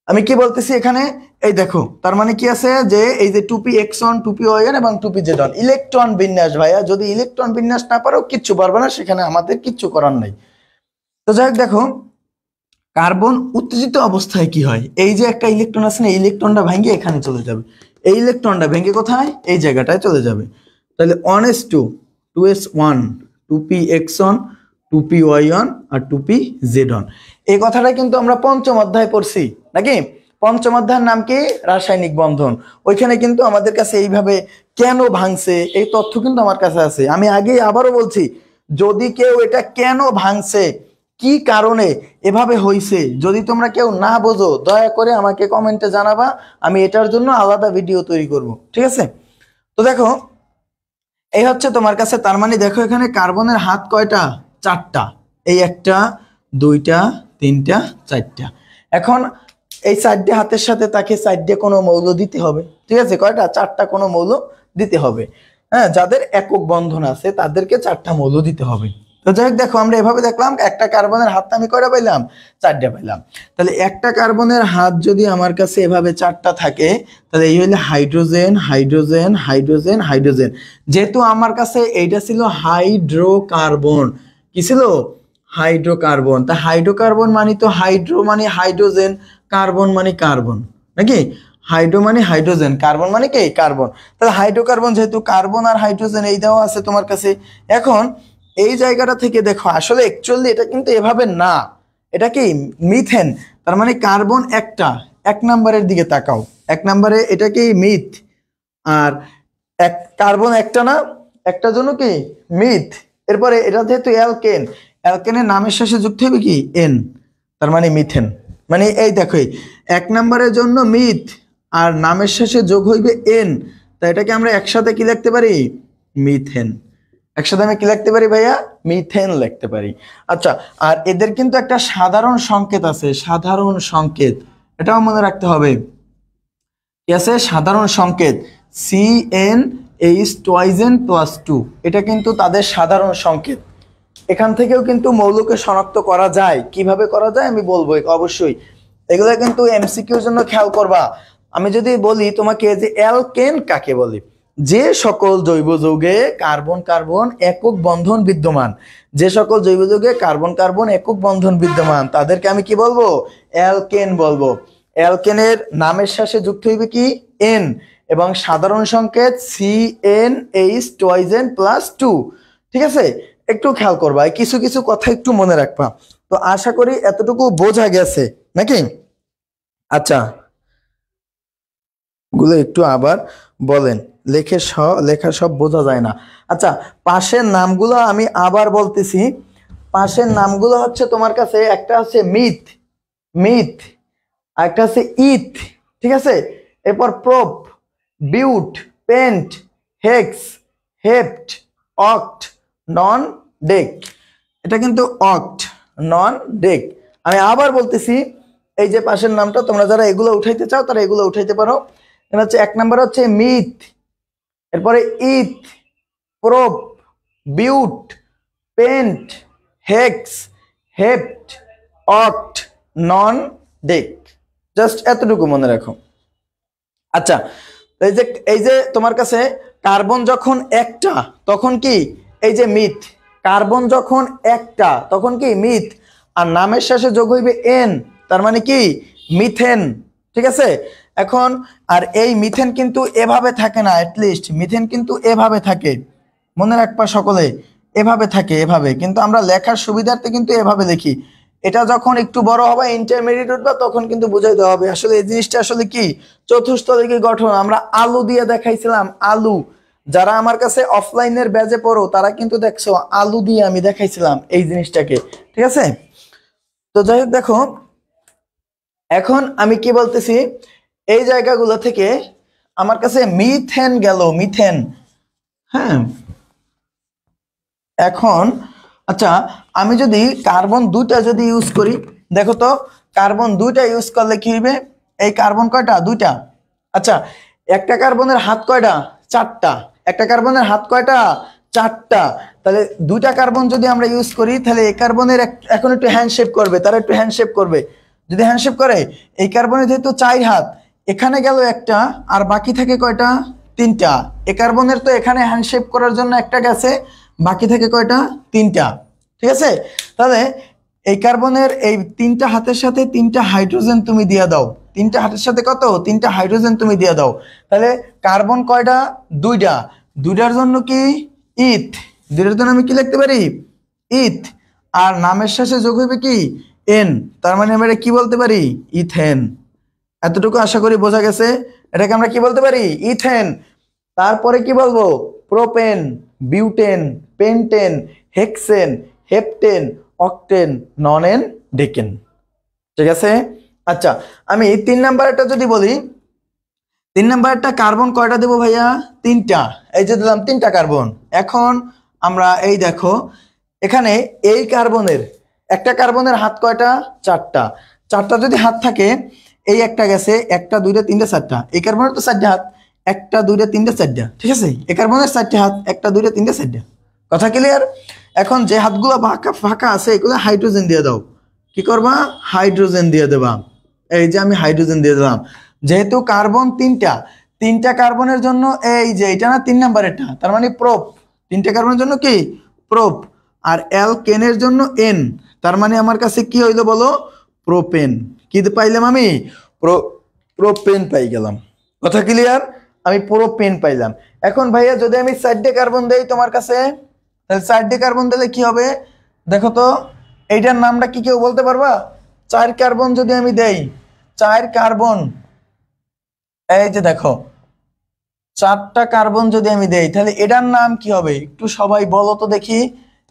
আমি কি বলতেছি এখানে, এই দেখো তার মানে কি আছে যে এই যে 2p x1, 2p y1 এবং 2p z1 ইলেকট্রন বিন্যাস। ভাইয়া যদি ইলেকট্রন বিন্যাস না পারো কিচ্ছু পারবে না, সেখানে আমাদের কিচ্ছু করার নাই। তো যাই হোক, দেখো কার্বন উত্তেজিত অবস্থায় কি হয়, এই যে একটা ইলেকট্রন আছে না, ইলেকট্রনটা ভেঙে এখানে চলে যাবে। এই ইলেকট্রনটা ভেঙে কোথায়? এই জায়গাটায় চলে যাবে। তাহলে 1s2, 2s1, 2p x1, 2p y1 আর 2p z1। এই কথাটা কিন্তু আমরা পঞ্চম অধ্যায়ে পড়ছি নাকি? পঞ্চম অধ্যায়ের নাম কি? রাসায়নিক বন্ধন। ওইখানে কিন্তু আমাদের কাছে এইভাবে কেন ভাঙছে এই তথ্য কিন্তু আমার কাছে আছে। আমি আগে আবারও বলছি, যদি কেউ এটা কেন ভাঙছে, কি কারণে এভাবে হইছে, যদি তোমরা কেউ না বোঝো দয়া করে আমাকে কমেন্টে জানাবা, আমি এটার জন্য আলাদা ভিডিও তৈরি করব, ঠিক আছে? তো দেখো এই হচ্ছে তোমার কাছে, তার মানে দেখো এখানে কার্বনের হাত কয়টা? 4টা। এই 1টা, 2টা, 3টা, 4টা। এখন এই 4টে হাতের সাথে তাকে 4টে কোনো মৌল দিতে হবে, ঠিক আছে? কয়টা? 4টা কোনো মৌল দিতে হবে। হ্যাঁ, যাদের একক বন্ধন আছে তাদেরকে 4টা মৌল দিতে হবে। তো যাই হোক, দেখো আমরা এভাবে দেখলাম একটা কার্বনের হাত আমি কয়টা পাইলাম? 4টে পাইলাম। তাহলে একটা কার্বনের হাত যদি আমার কাছে এভাবে 4টা থাকে, তাহলে এই হইলে হাইড্রোজেন, হাইড্রোজেন, হাইড্রোজেন, হাইড্রোজেন। যেহেতু আমার কাছে এইটা ছিল হাইড্রোকার্বন, কি ছিল? হাইড্রোকার্বন। তা হাইড্রোকার্বন মানে তো হাইড্রো মানে হাইড্রোজেন, কার্বন মানে কার্বন, নাকি? হাইড্রো মানে হাইড্রোজেন, কার্বন মানে কি? কার্বন। তাহলে হাইড্রোকার্বন, যেহেতু কার্বন আর হাইড্রোজেন এই দেওয়া আছে তোমার কাছে। এখন এই জায়গাটা থেকে দেখো, আসলে অ্যাকচুয়ালি এটা কিন্তু এভাবে না, এটা কি? মিথেন। তার মানে কার্বন একটা, 1 নাম্বারের দিকে তাকাও, 1 নাম্বারে এটা কি? মিথ। আর এক কার্বন একটা না, একটা জন্য কি? মিথ। এরপরে এটা যেহেতু অ্যালকেন, অ্যালকেনের নামের শেষে যুক্ত হবে কি? এন, তার মানে মিথেন। মানে এই দেখো 1 নাম্বারের জন্য মিথ আর নামের শেষে যোগ হইবে এন, তাই এটাকে আমরা একসাথে কি লিখতে পারি? মিথেন। একসাথে আমি কি লিখতে পারি ভাইয়া? মিথেন লিখতে পারি। আচ্ছা, আর এদের কিন্তু একটা সাধারণ সংকেত আছে, সাধারণ সংকেত, এটাও মনে রাখতে হবে। কি আছে? সাধারণ সংকেত CnH2n+2, এটা কিন্তু তাদের সাধারণ সংকেত। এখান থেকেও কিন্তু মৌলকে শনাক্ত করা যায়। কিভাবে করা যায় আমি বলবো অবশ্যই, এগুলো কিন্তু এমসিকিউর জন্য খেয়াল করবা। আমি যদি বলি তোমাকে যে অ্যালকেন কাকে বলে, যে সকল জৈব যৌগে কার্বন কার্বন একক বন্ধন বিদ্যমান, যে সকল জৈব যৌগে কার্বন কার্বন একক বন্ধন বিদ্যমান তাদেরকে আমি কি বলবো? অ্যালকেন বলবো। অ্যালকেনের নামের শেষে যুক্ত হইবে কি? এন। এবং সাধারণ সংকেত CnH টুয়াইজ N প্লাস 2। ঠিক আছে, একটু খেয়াল করবা, কিছু কিছু কথা একটু মনে রাখবা। তো আশা করি এতটুকু বোঝা গেছে নাকি? আচ্ছা, গুলো একটু আবার বলেন, লেখা সব বোঝা যায় না। আচ্ছা, পাশের নামগুলো আমি আবার বলতেছি। পাশের নামগুলো হচ্ছে তোমার কাছে, একটা হচ্ছে মিথ, মিথ, আর একটা হচ্ছে ইথ। ঠিক আছে, এরপর প্রোপ, বিউট, পেন্ট, হেক্স, হেপ্ট, অক্ট, নন ডেক। এটা কিন্তু অক্ট, নন ডেক। আমি আবার বলতেছি, এই যে পাশের নামটা, তোমরা যারা এগুলো উঠাইতে চাও তারা এগুলো উঠাইতে পারো। এটা হচ্ছে এক নাম্বার হচ্ছে মিথ, এরপরে ইথ, প্রোপ, বিউট, পেন্ট, হেক্স, হেপ্ট, অক্ট, নন ডেক। জাস্ট এতটুকু মনে রাখো। আচ্ছা, এই যে তোমার কাছে কার্বন যখন একটা তখন কি, এই যে মিথ, কার্বন যখন একটা তখন কি মিথ, আর নামের শেষে যোগ হইবে এন, তার মানে কি মিথেন। ঠিক আছে, এখন আর এই মিথেন কিন্তু এভাবে থাকে না, অ্যাটলিস্ট মিথেন কিন্তু এভাবে থাকে, মনে রাখবা সকলে, এভাবে থাকে, এভাবে কিন্তু আমরা লেখার সুবিধার্থে কিন্তু এভাবে লিখি। এটা যখন একটু বড় হবে, ইন্টারমিডিয়েট উঠবা, তখন কিন্তু বুঝাই দেওয়া হবে আসলে এই জিনিসটা আসলে কি চতুস্তলিকী গঠন। আমরা আলু দিয়ে দেখাইছিলাম, আলু। যারা আমার কাছে অফলাইনের ব্যাচে পড়ো তারা কিন্তু দেখছো আলু দিয়ে আমি দেখাইছিলাম এই জিনিসটাকে। ঠিক আছে, তো যাই হোক, দেখো এখন আমি কি বলতেছি, এই জায়গাগুলো থেকে আমার কাছে মিথেন গেল, মিথেন। হ্যাঁ, এখন আচ্ছা, আমি যদি কার্বন দুইটা যদি ইউজ করি, দেখো তো কার্বন দুইটা ইউজ করলে কি হইবে, এই কার্বন কয়টা, দুইটা। আচ্ছা, একটা কার্বনের হাত কয়টা, চারটা। একটা কার্বনের হাত কয়টা, চারটা। তাহলে দুইটা কার্বন যদি আমরা ইউজ করি, তাহলে এই কার্বনের এখন একটু হ্যান্ডশেপ করবে, তারা একটু হ্যান্ডশেপ করবে। যদি হ্যান্ডশেপ করে, এই কার্বনের যেহেতু চার হাত, এখানে গেল একটা, আর বাকি থাকে কয়টা, তিনটা। এ কার্বনের তো এখানে হ্যান্ডশেপ করার জন্য একটা গেছে, বাকি থেকে কয়টা, তিনটা। ঠিক আছে, তাহলে এই কার্বনের এই তিনটা হাতের সাথে তিনটা হাইড্রোজেন তুমি দিয়ে দাও, তিনটা হাতের সাথে কত, তিনটা হাইড্রোজেন তুমি দিয়ে দাও। তাহলে কার্বন কয়টা, দুইটা। দুইটার জন্য কি ইথ, দুইটার জন্য আমি কি লিখতে পারি, ইথ। আর নামের শেষে যোগ হইবে কি এন, তার মানে আমরা কি বলতে পারি, ইথেন। এতটুকু আশা করি বোঝা গেছে। এটাকে আমরা কি বলতে পারি, ইথেন। তারপরে কি বলবো, propane, butane, pentane, hexane, heptane, octane, nonane, decane. ঠিক আছে, আচ্ছা আমি 3 নাম্বারটা যদি বলি, 3 নাম্বারটা কার্বন কয়টা দেবো ভাইয়া, তিনটা। এই যে দিলাম তিনটা কার্বন। এখন আমরা এই দেখো, এখানে এই কার্বনের একটা কার্বনের হাত কয়টা, চারটা। চারটা যদি হাত থাকে, এই একটা গেছে, একটা দুইটা তিনটা চারটা। এই কার্বনের তো চারটা হাত, একটা দুইটা তিনটা চারটা। ঠিক আছে, এই কার্বনের চারটা হাত, একটা দুইটা তিনটা চারটা। কথা ক্লিয়ার? এখন যে হাতগুলো ফাঁকা ফাঁকা আছে, এগুলো হাইড্রোজেন দিয়ে দাও। কি করবা, হাইড্রোজেন দিয়ে দেবা। এই যে আমি হাইড্রোজেন দিয়ে দিলাম। যেহেতু কার্বন তিনটা, তিনটা কার্বনের জন্য এই যে এটা না 3 নাম্বারেরটা, তার মানে প্রোপ। তিনটা কার্বনের জন্য কি প্রোপ, আর অ্যালকেনের জন্য এন, তার মানে আমার কাছে কি হইলো বলো, প্রোপেন। কি পাইলাম আমি, প্রোপেন পাই গেলাম। কথা ক্লিয়ার? আমি প্রোপেন পাইলাম। এখন ভাইয়া যদি আমি 4টে কার্বন দেই তোমার কাছে, তাহলে 4টে কার্বন দিলে কি হবে, দেখো তো এইটার নামটা কি কেউ বলতে পারবা? 4 কার্বন যদি আমি দেই, 4 কার্বন, এই যে দেখো 4টা কার্বন যদি আমি দেই, তাহলে এটার নাম কি হবে, একটু সবাই বলো তো দেখি,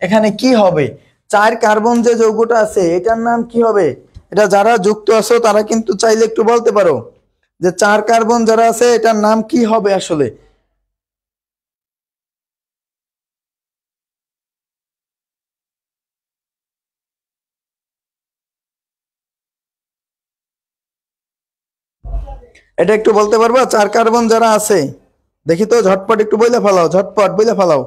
এখানে কি হবে? 4 কার্বন যে যৌগটা আছে এটার নাম কি হবে? এটা যারা যুক্ত আছো তারা কিন্তু চাইলে একটু বলতে পারো যে 4 কার্বন যারা আছে এটার নাম কি হবে আসলে। এটা একটু বলতে পারবা, 4 কার্বন যারা আছে, দেখি তো ঝটপট একটু বইলে ফেলাও, ঝটপট বইলে ফেলাও।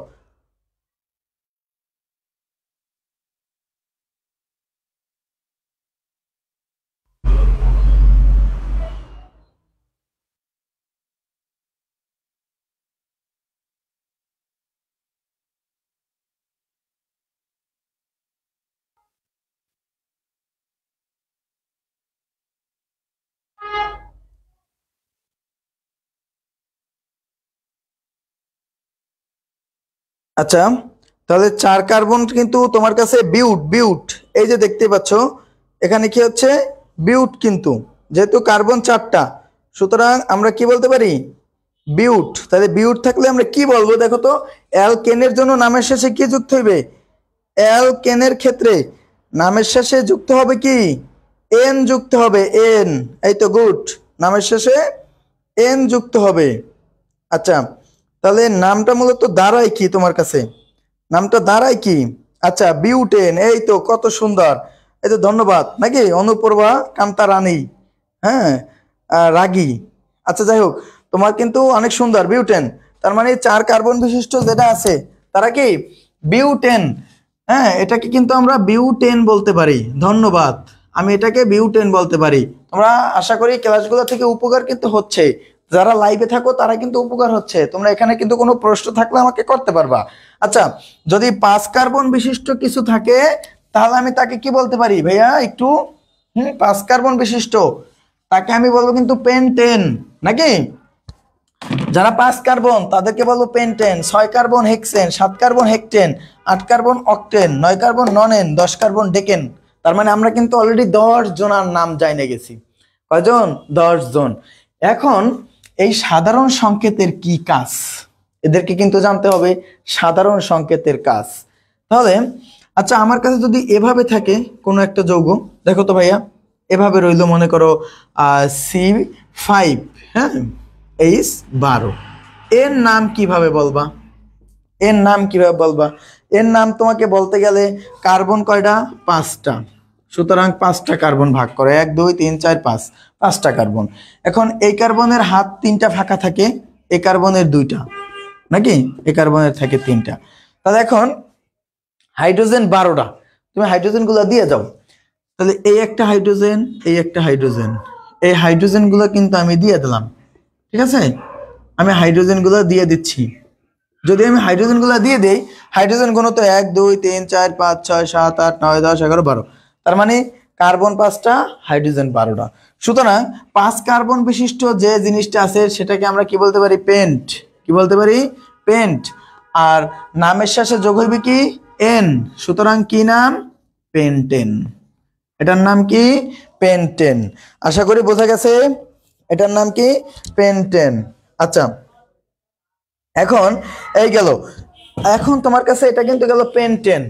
আচ্ছা, তাহলে 4 কার্বন কিন্তু তোমার কাছে বিউট, বিউট এই যে দেখতে পাচ্ছ এখানে কি হচ্ছে বিউট, কিন্তু যেহেতু কার্বন 4টা সুতরাং আমরা কি বলতে পারি বিউট। তাহলে বিউট থাকলে আমরা কি বলবো দেখো তো, অ্যালকেনের জন্য নামের শেষে কি যুক্ত হইবে, অ্যালকেনের ক্ষেত্রে নামের শেষে যুক্ত হবে কি এন যুক্ত হবে, এন। এই তো গুড, নামের শেষে এন যুক্ত হবে। আচ্ছা, তাহলে নামটা মূলত দাঁড়ায় কি তোমার কাছে, নামটা দাঁড়ায় কি, আচ্ছা বিউটেন, এই তো কত সুন্দর, এই তো ধন্যবাদ নাকি অনুপর্বা কান্তা রানী, হ্যাঁ রাগী। আচ্ছা যাই হোক, তোমার কিন্তু অনেক সুন্দর বিউটেন, তার মানে 4 কার্বন বিশিষ্ট যেটা আছে তারা কি বিউটেন, হ্যাঁ এটাকে কিন্তু আমরা বিউটেন বলতে পারি। ধন্যবাদ, আমি এটাকে বিউটেন বলতে পারি। তোমরা আশা করি ক্লাসগুলো থেকে উপকার কিন্তু হচ্ছে, যারা লাইভে থাকো তারা কিন্তু উপকার হচ্ছে। তোমরা এখানে কিন্তু কোনো প্রশ্ন থাকলে আমাকে করতে পারবা। আচ্ছা, যদি 5 কার্বন বিশিষ্ট কিছু থাকে তাহলে আমি তাকে কি বলতে পারি ভাইয়া একটু, 5 কার্বন বিশিষ্ট তাকে আমি বলবো কিন্তু পেন্টেন নাকি, যারা 5 কার্বন তাদেরকে বলবো pentane, 6 carbon hexane, 7 carbon heptane, 8 carbon octane, 9 carbon nonane, 10 carbon decane. তার মানে আমরা কিন্তু অলরেডি 10 জনের নাম জানিয়ে গেছি। কয়জন? 10 জন। এখন এই সাধারণ সংকেতের কি কাজ, এদেরকে কিন্তু জানতে হবে সাধারণ সংকেতের কাজ। তাহলে আচ্ছা, আমার কাছে যদি এভাবে থাকে কোনো একটা যৌগ, দেখো তো ভাইয়া এভাবে রইল, মনে করো C5, হ্যাঁ H12, এর নাম কিভাবে বলবা, এর নাম কিভাবে বলবা, এর নাম তোমাকে বলতে গেলে কার্বন কয়টা 5টা, সুতরাং 5টা কার্বন ভাগ করো, 1 2 3 4 5, 5টা কার্বন। এখন এই কার্বনের হাত 3টা ফাঁকা থাকে, এই কার্বনের 2টা নাকি, এই কার্বনের থাকে 3টা। তাহলে এখন হাইড্রোজেন 12টা, তুমি হাইড্রোজেন গুলো দিয়ে যাও। তাহলে এই একটা হাইড্রোজেন, এই একটা হাইড্রোজেন, এই হাইড্রোজেন গুলো কিন্তু আমি দিয়ে দিলাম, ঠিক আছে, আমি হাইড্রোজেন গুলো দিয়ে দিচ্ছি। যদি আমি হাইড্রোজেন গুলো দিয়ে দেই, হাইড্রোজেন ঘনত্ব 1 2 3 4 5 6 7 8 9 10 11 12, তার মানে কার্বন 5টা হাইড্রোজেন 12টা। সুতরাং 5 কার্বন বিশিষ্ট যে জিনিসটা আছে সেটাকে আমরা কি বলতে পারি পেন্ট, কি বলতে পারি পেন্ট। আর নামের শেষে যোগ হইবে কি এন, সুতরাং কি নাম পেন্টেন, এটার নাম কি পেন্টেন। আশা করি বোঝা গেছে, এটার নাম কি পেন্টেন। আচ্ছা, এখন এই গেল, এখন তোমার কাছে এটা কিন্তু গেল পেন্টেন।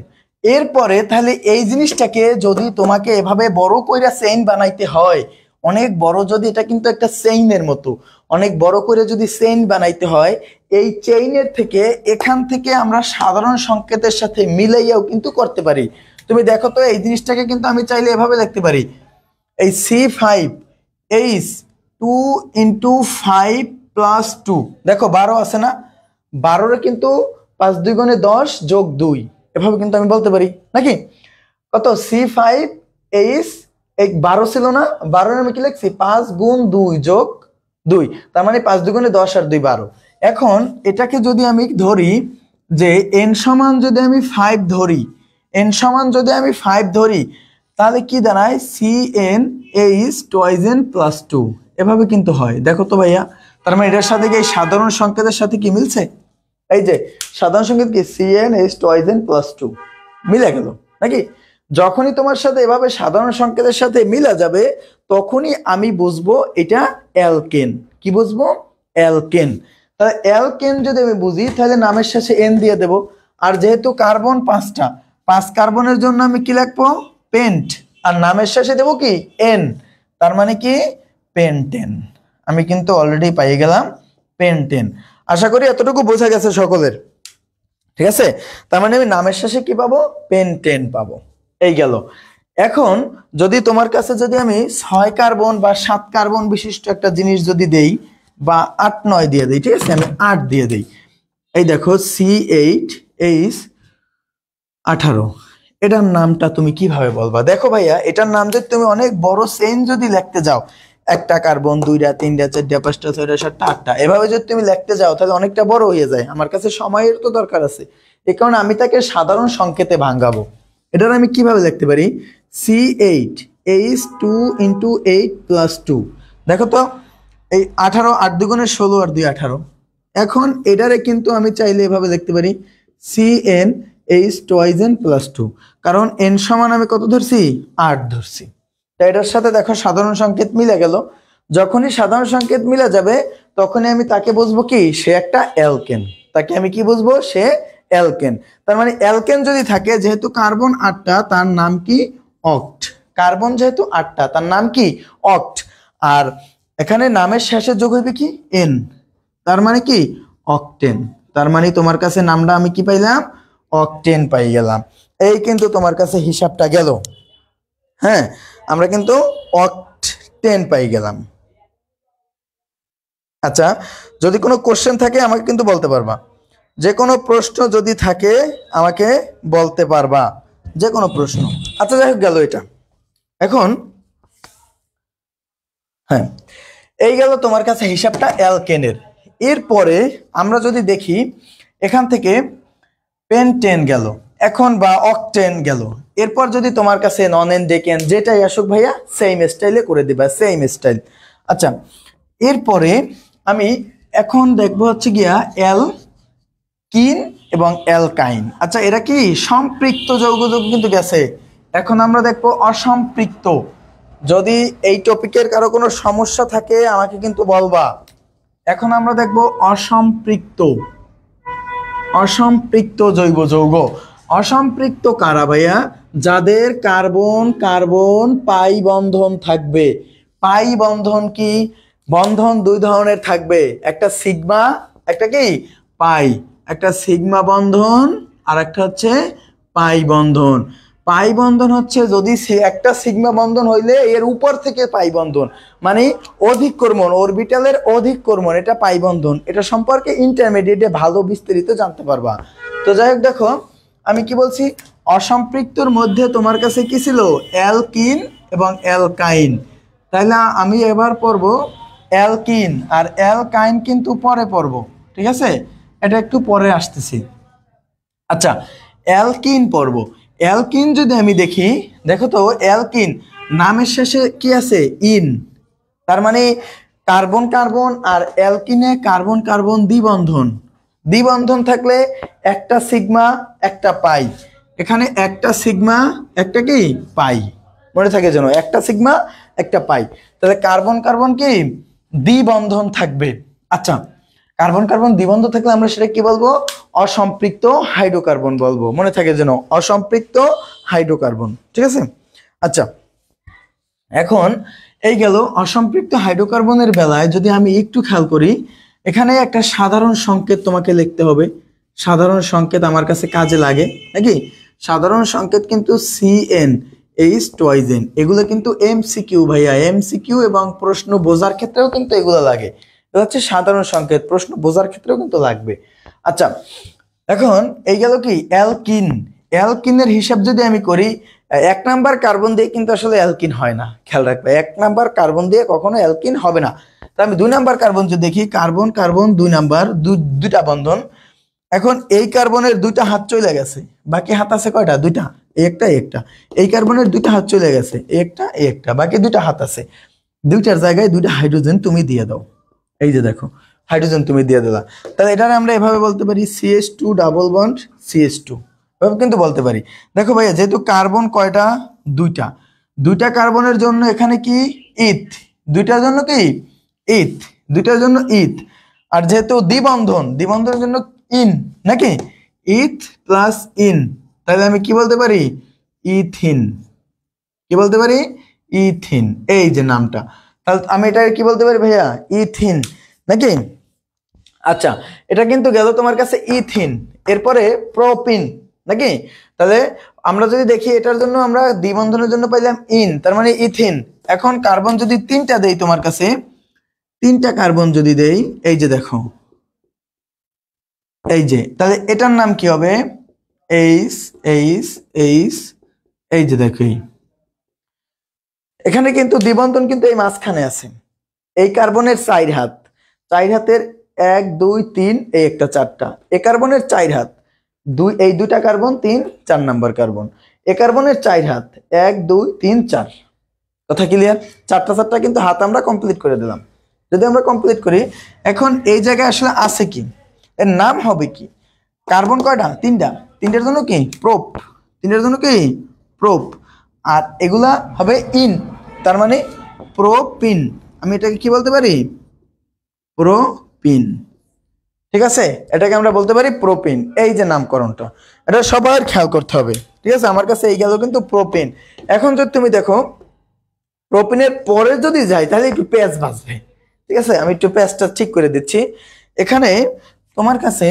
এরপরে তাহলে এই জিনিসটাকে যদি তোমাকে এভাবে বড় কইরা চেইন বানাইতে হয়, অনেক বড়, যদি এটা কিন্তু একটা চেইনের মতো, অনেক বড় করে যদি চেইন বানাইতে হয়, এই চেইনের থেকে এখান থেকে আমরা সাধারণ সংকেতের সাথে মিলাইয়াও কিন্তু করতে পারি। তুমি দেখো তো এই জিনিসটাকে কিন্তু আমি চাইলে এভাবে লিখতে পারি, এই C5H2 × 5 + 2, দেখো 12 আছে না, 12 কিন্তু 5 2 × 10 + 2, এভাবে কিন্তু আমি বলতে পারি নাকি, কত C5H, এই 12 ছিল না, 12 আমি কি লিখছি 5 × 2 + 2, তার মানে 5 2 × 10 আর 2 12। এখন এটাকে যদি আমি ধরি যে n সমান যদি আমি 5 ধরি, n সমান যদি আমি 5 ধরি, তাহলে কি দাঁড়ায় CnH2n + 2, এভাবে কিন্তু হয়। দেখো তো ভাইয়া, তার মানে এটার সাথে কি এই সাধারণ সংকেতের সাথে কি মিলছে, এই যে সাধারণ সংকেত কি CnH2n + 2 মিলে গেল নাকি। যখনই তোমার সাথে এভাবে সাধারণ সংকেতের সাথে মিলা যাবে তখনই আমি বুঝবো এটা অ্যালকেন। কি বুঝবো? অ্যালকেন। তাহলে অ্যালকেন যদি আমি বুঝি তাহলে নামের শেষে এন দিয়ে দেব। আর যেহেতু কার্বন 5টা, 5 কার্বনের জন্য আমি কি লিখবো পেন্ট, আর নামের শেষে দেব কি এন, তার মানে কি পেন্টেন। আমি কিন্তু অলরেডি পাই গেলাম পেন্টেন। আশা করি এতটুকু বোঝা গেছে সকলের, ঠিক আছে। তার মানে আমি নামের শেষে কি পাবো পেন্টেন পাবো, এই গেল। এখন যদি তোমার কাছে যদি আমি 6 কার্বন বা 7 কার্বন বিশিষ্ট একটা জিনিস যদি দেই, বা 8 9 দিয়ে দেই, ঠিক আছে, আমি 8 দিয়ে দেই, এই দেখো C8H18, এটার নামটা তুমি কিভাবে বলবা? দেখো ভাইয়া, এটার নাম যদি তুমি অনেক বড় চেইন যদি লিখতে যাও, একটা কার্বন 2টা 3টা 4টা 5টা 6টা 7টা 8টা, এভাবে যদি তুমি লিখতে যাও তাহলে অনেকটা বড় হয়ে যায়। আমার কাছে সময়ের তো দরকার আছে, এই কারণে আমি তাকে সাধারণ সংকেতে ভাঙাবো। এটার আমি কিভাবে লিখতে পারি C8H2 × 8 + 2, দেখো তো এই 18, 8 2 × 16 আর 2 18। এখন এটারে কিন্তু আমি চাইলে এভাবে লিখতে পারি CnH2n+2, কারণ n সমান আমি কত ধরছি 8 ধরছি। তাই এটার সাথে দেখো সাধারণ সংকেত মিলে গেল। যখনই সাধারণ সংকেত মিলে যাবে তখনই আমি তাকে বুঝবো কি সে একটা অ্যালকেন। তাকে আমি কি বুঝবো সে অ্যালকেন। তার মানে অ্যালকেন যদি থাকে, যেহেতু কার্বন 8টা তার নাম কি অক্ট। কার্বন যেহেতু 8টা তার নাম কি অক্ট। আর এখানে নামের শেষে যোগ হইবে কি এন, তার মানে কি অক্টেন। তার মানে তোমার কাছে নামটা আমি কি পাইলাম অক্টেন পাই গেলাম। এই কিন্তু তোমার কাছে হিসাবটা গেল। হ্যাঁ, আমরা কিন্তু অক্টেন পাই গেলাম। আচ্ছা, যদি কোনো কোশ্চেন থাকে আমাকে কিন্তু বলতে পারবা, যে কোনো প্রশ্ন যদি থাকে আমাকে বলতে পারবা, যে কোনো প্রশ্ন। আচ্ছা যাই হোক, গেল এটা। এখন হ্যাঁ, এই গেল তোমার কাছে হিসাবটা অ্যালকেনের। এরপরে আমরা যদি দেখি এখান থেকে পেন্টেন গেল এখন বা অকটেন গেল, এরপর যদি তোমার কাছে নন এন ডেকেন যেটাই আসুক ভাইয়া সেম স্টাইলে করে দিবা, সেম স্টাইল। আচ্ছা, এরপরে আমি এখন দেখবো হচ্ছে গিয়া অ্যালকিন এবং অ্যালকাইন। আচ্ছা, এরা কি সম্পৃক্ত যৌগ কিন্তু গেছে। এখন আমরা দেখবো অসম্পৃক্ত। যদি এই টপিকের কারো কোনো সমস্যা থাকে আমাকে কিন্তু বলবা। এখন আমরা দেখবো অসম্পৃক্ত, অসম্পৃক্ত জৈব যৌগ। অসম্পৃক্ত কারা ভাইয়া? যাদের কার্বন কার্বন পাই বন্ধন থাকবে। পাই বন্ধন কি? বন্ধন দুই ধরনের থাকবে, একটা সিগমা, একটা কি পাই। একটা সিগমা বন্ধন আর একটা হচ্ছে পাই বন্ধন। পাই বন্ধন হচ্ছে যদি একটা সিগমা বন্ধন হইলে এর উপর থেকে পাই বন্ধন, মানে অধিক কর্মণ, অরবিটালের অধিক কর্মণ, এটা পাই বন্ধন। এটা সম্পর্কে ইন্টারমিডিয়েটে ভালো বিস্তারিত জানতে পারবা। তো যাই হোক, দেখো আমি কি বলছি, অসম্পৃক্তর মধ্যে তোমার কাছে কি ছিল? অ্যালকিন এবং অ্যালকাইন। তাহলে আমি এবার পড়ব অ্যালকিন, আর অ্যালকাইন কিন্তু পরে পড়ব, ঠিক আছে? এটা একটু পরে আসতেছি। আচ্ছা, অ্যালকিন পড়ব। অ্যালকিন যদি আমি দেখি, দেখো তো অ্যালকিন নামের শেষে কি আছে? ইন। তার মানে কার্বন কার্বন আর অ্যালকিনে কার্বন কার্বন দ্বিবন্ধন। দ্বিবন্ধন থাকলে একটা সিগমা একটা পাই। এখানে একটা সিগমা একটা কি পাই, মনে থাকে যেন, একটা সিগমা একটা পাই। তাহলে কার্বন কার্বন কি দ্বিবন্ধন থাকবে। আচ্ছা, কার্বন কার্বন দ্বিবন্ধ থাকলে আমরা সেটা কি বলবো? অসম্পৃক্ত হাইড্রোকার্বন বলবো, মনে থাকে যেন, অসম্পৃক্ত হাইড্রোকার্বন, ঠিক আছে? আচ্ছা, এখন এই গেল অসম্পৃক্ত হাইড্রোকার্বনের বেলায়। যদি আমি একটু খেয়াল করি, এখানে একটা সাধারণ সংকেত তোমাকে লিখতে হবে। সাধারণ সংকেত আমার কাছে কাজে লাগে নাকি? সাধারণ সংকেত কিন্তু CnH2n, এগুলো কিন্তু MCQ ভাইয়া, MCQ এবং প্রশ্ন বোঝার ক্ষেত্রেও কিন্তু এগুলো লাগে। এটা হচ্ছে সাধারণ সংকেত, প্রশ্ন বোঝার ক্ষেত্রেও কিন্তু লাগবে। আচ্ছা, এখন এই গেল কি অ্যালকিন। অ্যালকিনের হিসাব যদি আমি করি, 1 নাম্বার কার্বন দিয়ে কিন্তু আসলে অ্যালকিন হয় না, খেয়াল রাখবে। 1 নাম্বার কার্বন দিয়ে কখনো অ্যালকিন হবে না। তা আমি 2 নাম্বার কার্বন যদি দেখি, কার্বন কার্বন 2 নাম্বার, দুইটা বন্ধন। এখন এই কার্বনের 2টা হাত চলে গেছে, বাকি হাত আছে কয়টা? 2টা, একটা একটা। এই কার্বনের 2টা হাত চলে গেছে, একটা একটা, বাকি 2টা হাত আছে। 2টার জায়গায় 2টা হাইড্রোজেন তুমি দিয়ে দাও। এই যে দেখো, হাইড্রোজেন তুমি দিয়ে দিলা। তাহলে এটা আমরা এভাবে বলতে পারি CH2 ডাবল বন্ড CH2, এভাবে কিন্তু বলতে পারি। দেখো ভাইয়া, যেহেতু কার্বন কয়টা? 2টা, 2টা কার্বনের জন্য এখানে কি ইথ, 2টার জন্য কি ইথ, 2টার জন্য ইথ। আর যেহেতু দ্বিবন্ধন, দ্বিবন্ধনের জন্য ইন নাকি, ইথ প্লাস ইন, তাহলে আমি কি বলতে পারি? ইথিন। কি বলতে পারি? ইথিন। এই যে নামটা, তাহলে আমি এটা কি বলতে পারি ভাইয়া? ইথিন নাকি? আচ্ছা, এটা কিন্তু গেল তোমার কাছে ইথিন। এরপরে প্রোপিন নাকি? তাহলে আমরা যদি দেখি, এটার জন্য আমরা দ্বিবন্ধনের জন্য পাইলাম ইন, তার মানে ইথিন। এখন কার্বন যদি 3টা দেই তোমার কাছে, 3টা কার্বন যদি দেই, এই যে দেখো, এই যে, তাহলে এটার নাম কি হবে? H H H. এই যে দেখো, এখানে কিন্তু দ্বিবন্ধন কিন্তু এই মাঝখানে আছে। এই কার্বনের 4 হাত, 4 হাতের 1 2 3, এই একটা 4টা। এ কার্বনের 4 হাত, এই 2টা কার্বন 3 4 নাম্বার কার্বন। এ কার্বনের 4 হাত, 1 2 3 4। কথা ক্লিয়ার? 4টা কিন্তু হাত আমরা কমপ্লিট করে দিলাম। যদি আমরা কমপ্লিট করি, এখন এই জায়গায় আসলে আছে কি, এর নাম হবে কি? কার্বন কয়টা? তিনটা। তিনটার জন্য কি প্রোপ, তিনটার জন্য কি প্রোপ। আর এগুলা হবে ইন, তার মানে প্রোপিন। আমি এটাকে কি বলতে পারি? প্রোপিন। ঠিক আছে, এটাকে আমরা বলতে পারি প্রোপিন। এই যে নামকরণটা, এটা সবার খেয়াল করতে হবে। ঠিক আছে, আমার কাছে এই গেল কিন্তু প্রোপিন। এখন যদি তুমি দেখো প্রোপিনের পরে যদি যাই তাহলে একটু পেঁয়াজ বাজবে। ঠিক আছে, আমি একটু পেঁয়াজটা ঠিক করে দিচ্ছি। এখানে তোমার কাছে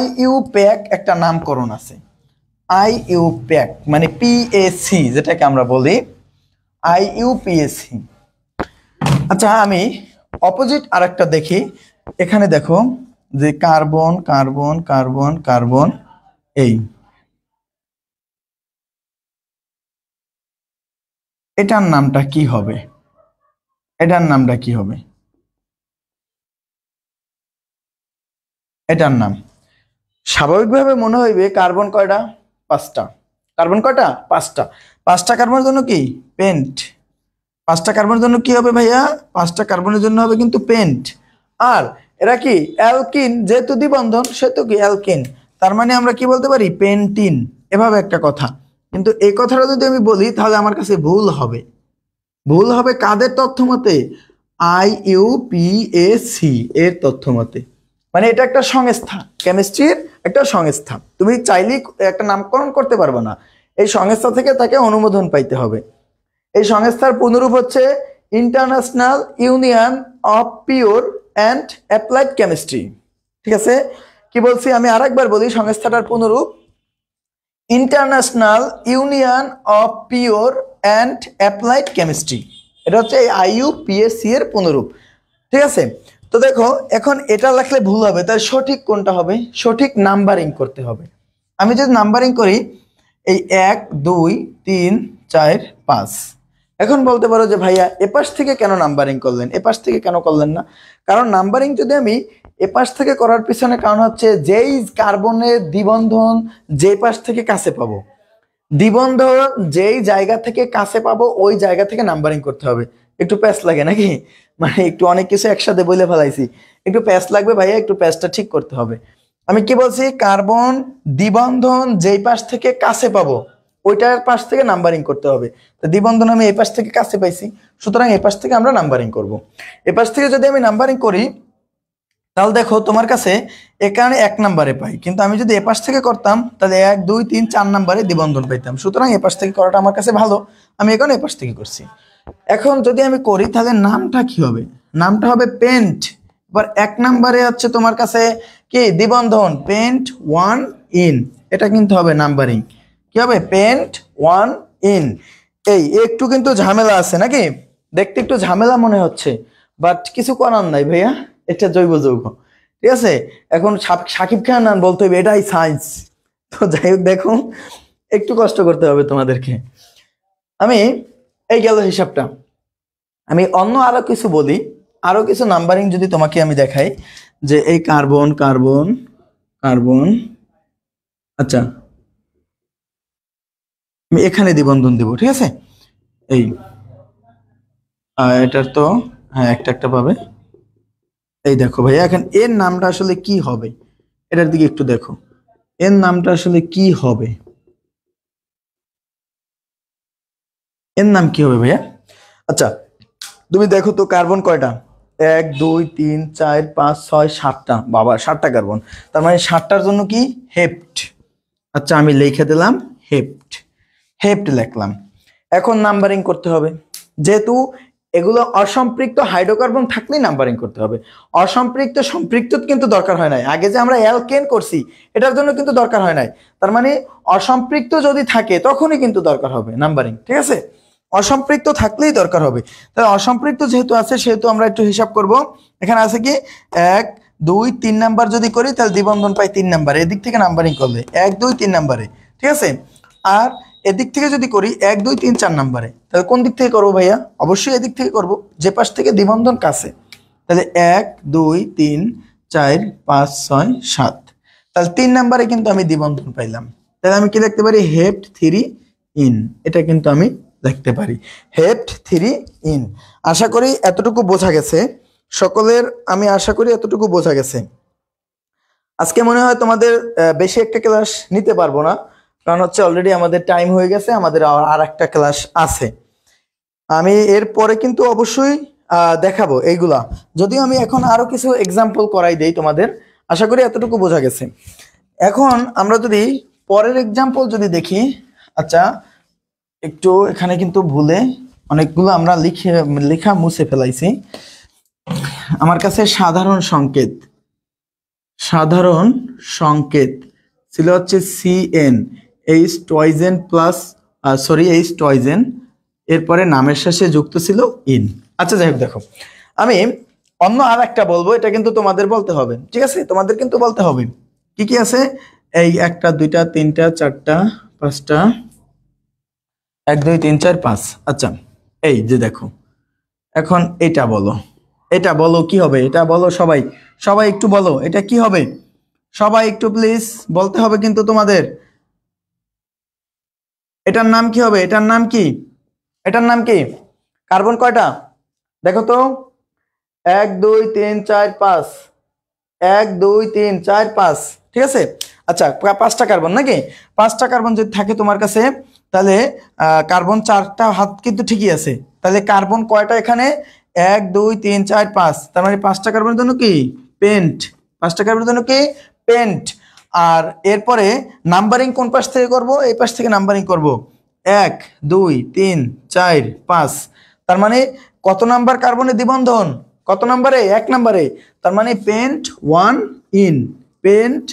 IUPAC একটা নামকরণ আছে। IUPAC মানে PAC, যেটাকে আমরা বলি IUPAC। আচ্ছা, আমি অপোজিট আরেকটা দেখি। এখানে দেখো যে কার্বন কার্বন কার্বন কার্বন, এই এটার নামটা কি হবে? এটার নামটা কি হবে? এটার নাম স্বাভাবিকভাবে মনে হইবে কার্বন কয়টা? 5টা। কার্বন কয়টা? 5টা। 5টা কার্বনের জন্য কি পেন্ট। 5টা কার্বনের জন্য কি হবে ভাইয়া? 5টা কার্বনের জন্য হবে কিন্তু পেন্ট। আর এরা কি অ্যালকিন, যেহেতু দ্বিবন্ধন সেহেতু কি অ্যালকিন, তার মানে আমরা কি বলতে পারি? পেন্টিন। এভাবে একটা কথা। কিন্তু এই কথাটা যদি আমি বলি তাহলে আমার কাছে ভুল হবে। ভুল হবে কাদের তথ্য মতে? IUPAC এর তথ্য মতে। মানে এটা একটা সংস্থা, কেমিস্ট্রির একটা সংস্থা। তুমি চাইলেই একটা নামকরণ করতে পারবে না, এই সংস্থা থেকে তাকে অনুমোদন পাইতে হবে। এই সংস্থার পুনরূপ হচ্ছে international union of pure and applied chemistry. ঠিক আছে, কি বলছি আমি আরেকবার বলি, সংস্থাটার পুনরূপ international union of pure and applied chemistry. এটা হচ্ছে এই IUPAC এর পুনরূপ। ঠিক আছে, তো দেখো এখন এটা লিখলে ভুল হবে, তাই সঠিক কোনটা হবে? সঠিক নাম্বারিং করতে হবে। আমি যদি নাম্বারিং করি এই 1 2 3 4 5, এখন বলতে পারো যে ভাইয়া এপাশ থেকে কেন নাম্বারিং করলেন, এপাশ থেকে কেন করলেন না? কারণ নাম্বারিং যদি আমি এপাশ থেকে করার পিছনে কারণ হচ্ছে যেই কার্বনের দ্বিবন্ধন যে পাশ থেকে কাছে পাবো, দ্বিবন্ধন যেই জায়গা থেকে কাছে পাবো ওই জায়গা থেকে নাম্বারিং করতে হবে। একটু প্যাচ লাগে নাকি? মানে একটু অনেক কিছু একসাথে বলে ফেলাইছি, একটু প্যাচ লাগবে ভাইয়া, একটু প্যাচটা ঠিক করতে হবে। আমি কি বলছি? কার্বন দ্বিবন্ধন যেই পাশ থেকে কাছে পাবো ওইটার পাশ থেকে নাম্বারিং করতে হবে। তো দ্বিবন্ধন আমি এই পাশ থেকে কাছে পাইছি, সুতরাং এই পাশ থেকে আমরা নাম্বারিং করব। এই পাশ থেকে যদি আমি নাম্বারিং করি তাহলে দেখো তোমার কাছে এখানে 1 নম্বরে পাই, কিন্তু আমি যদি এপাশ থেকে করতাম তাহলে 1 2 3 4 নম্বরে দ্বিবন্ধন পাইতাম। সুতরাং এপাশ থেকে করাটা আমার কাছে ভালো, আমি এখন এপাশ থেকে করছি। এখন যদি আমি করি তাহলে নামটা কি হবে? নামটা হবে পেন্ট। এবার 1 নম্বরে হচ্ছে তোমার কাছে কি দ্বিবন্ধন, পেন্ট 1 ইন, এটা কিন্তু হবে নাম্বারিং। কি হবে? Pent 1 ene. এই একটু কিন্তু ঝামেলা আছে নাকি? দেখতে একটু ঝামেলা মনে হচ্ছে, বাট কিছু করার নাই ভাইয়া, এটা জৈব যৌগ। ঠিক আছে, এখন সাকিব খান বলতে হবে এটাই সায়েন্স। তো যাই হোক, দেখো একটু কষ্ট করতে হবে তোমাদেরকে। আমি এই গেল হিসাবটা, আমি অন্য আরো কিছু বলি, আরো কিছু নাম্বারিং যদি তোমাকে আমি দেখাই যে এই কার্বন কার্বন কার্বন, আচ্ছা আমি এখানে দ্বিবন্ধন দিব। ঠিক আছে, এই এটার তো হ্যাঁ একটা একটা পাবে। এই দেখো ভাইয়া, এখন এর নামটা আসলে কি হবে এটার দিকে একটু দেখো, এর নামটা আসলে কি হবে? এর নাম কি হবে ভাইয়া? আচ্ছা তুমি দেখো তো কার্বন কয়টা? 1 2 3 4 5 6 7টা। বাবা 7টা কার্বন, তার মানে 7টার জন্য কি হেপ্ট। আচ্ছা আমি লিখে দিলাম হেপ্ট, হেপ্ট লিখলাম। এখন নাম্বারিং করতে হবে, যেহেতু এগুলো অসম্পৃক্ত হাইড্রোকার্বন থাকলেই নাম্বারিং করতে হবে। অসম্পৃক্ত সম্পৃক্ত কিন্তু দরকার হয় নাই, আগে যে আমরা অ্যালকেন করছি এটার জন্য কিন্তু দরকার হয় নাই। তার মানে অসম্পৃক্ত যদি থাকে তখনই কিন্তু দরকার হবে নাম্বারিং। ঠিক আছে, অসম্পৃক্ত থাকলেই দরকার হবে। তাহলে অসম্পৃক্ত যেহেতু আছে সেহেতু আমরা একটু হিসাব করব। এখানে আছে কি 1 2 3 নাম্বার যদি করি তাহলে দ্বিবন্ধন পাই 3 নাম্বারে, এদিক থেকে নাম্বারিং করলে 1 2 3 নাম্বারে। ঠিক আছে, আর এদিক থেকে যদি করি 1 2 3 4 নাম্বারে, তাহলে কোন দিক থেকে করবো ভাইয়া? অবশ্যই এদিক থেকে করব, যে পাশ থেকে দ্বিবন্ধন কাছে। তাহলে 1 2 3 4 5 6 7, তাহলে 3 নাম্বারে কিন্তু আমি দ্বিবন্ধন পাইলাম। তাহলে আমি কি লিখতে পারি? হেপ্ট 3 ইন, এটা কিন্তু আমি লিখতে পারি হেপ্ট 3 ইন। আশা করি এতটুকু বোঝা গেছে সকলের, আমি আশা করি এতটুকু বোঝা গেছে। আজকে মনে হয় তোমাদের বেশি একটা ক্লাস নিতে পারবো না, কারণ হচ্ছে অলরেডি আমাদের টাইম হয়ে গেছে, আমাদের আর একটা ক্লাস আছে। আমি এরপরে কিন্তু অবশ্যই দেখাবো এইগুলা, যদিও আমি এখন আরো কিছু এক্সাম্পল করাই দেই তোমাদের। আশা করি এতটুকু বোঝা গেছে। এখন আমরা যদি পরের এক্সাম্পল যদি দেখি, আচ্ছা একটু এখানে কিন্তু ভুলে অনেকগুলো আমরা লেখা মুছে ফেলাইছি। আমার কাছে সাধারণ সংকেত ছিল হচ্ছে CN, এইচ টয়েজেন প্লাস এইচ টয়েজেন, এরপরে নামের শেষে যুক্ত ছিল ইন। আচ্ছা যাই হোক, দেখো আমি অন্য আর একটা বলবো, এটা কিন্তু তোমাদের বলতে হবে, ঠিক আছে? তোমাদের কিন্তু বলতে হবে কি কি আছে। এই 1টা 2টা 3টা 4টা 5টা, 1 2 3 4 5। আচ্ছা এই যে দেখো, এখন এটা বলো কি হবে, এটা বলো সবাই, সবাই একটু বলো এটা কি হবে, সবাই একটু প্লিজ বলতে হবে কিন্তু তোমাদের। এটার নাম কি হবে, এটার নাম কি, এটার নাম কি? কার্বন কয়টা দেখো তো, 1 2 3 4 5, 1 2 3 4 5, ঠিক আছে? আচ্ছা 5টা কার্বন নাকি, 5টা কার্বন যদি থাকে তোমার কাছে, তাহলে কার্বন 4টা হাত কিন্তু ঠিকই আছে, তাহলে কার্বন কয়টা এখানে, 1 2 3 4 5, তার মানে 5টা কার্বনের জন্য কি পেন্ট, 5টা কার্বনের জন্য কি পেন্ট। আর এরপরে নাম্বারিং কোন পাশ থেকে করব, এই পাশ থেকে নাম্বারিং করব, 1 2 3 4 5, তার মানে কত নাম্বার কার্বনের দ্বিবন্ধন, কত নাম্বারে, 1 নাম্বারে, তার মানে পেন্ট 1 ইন, পেন্ট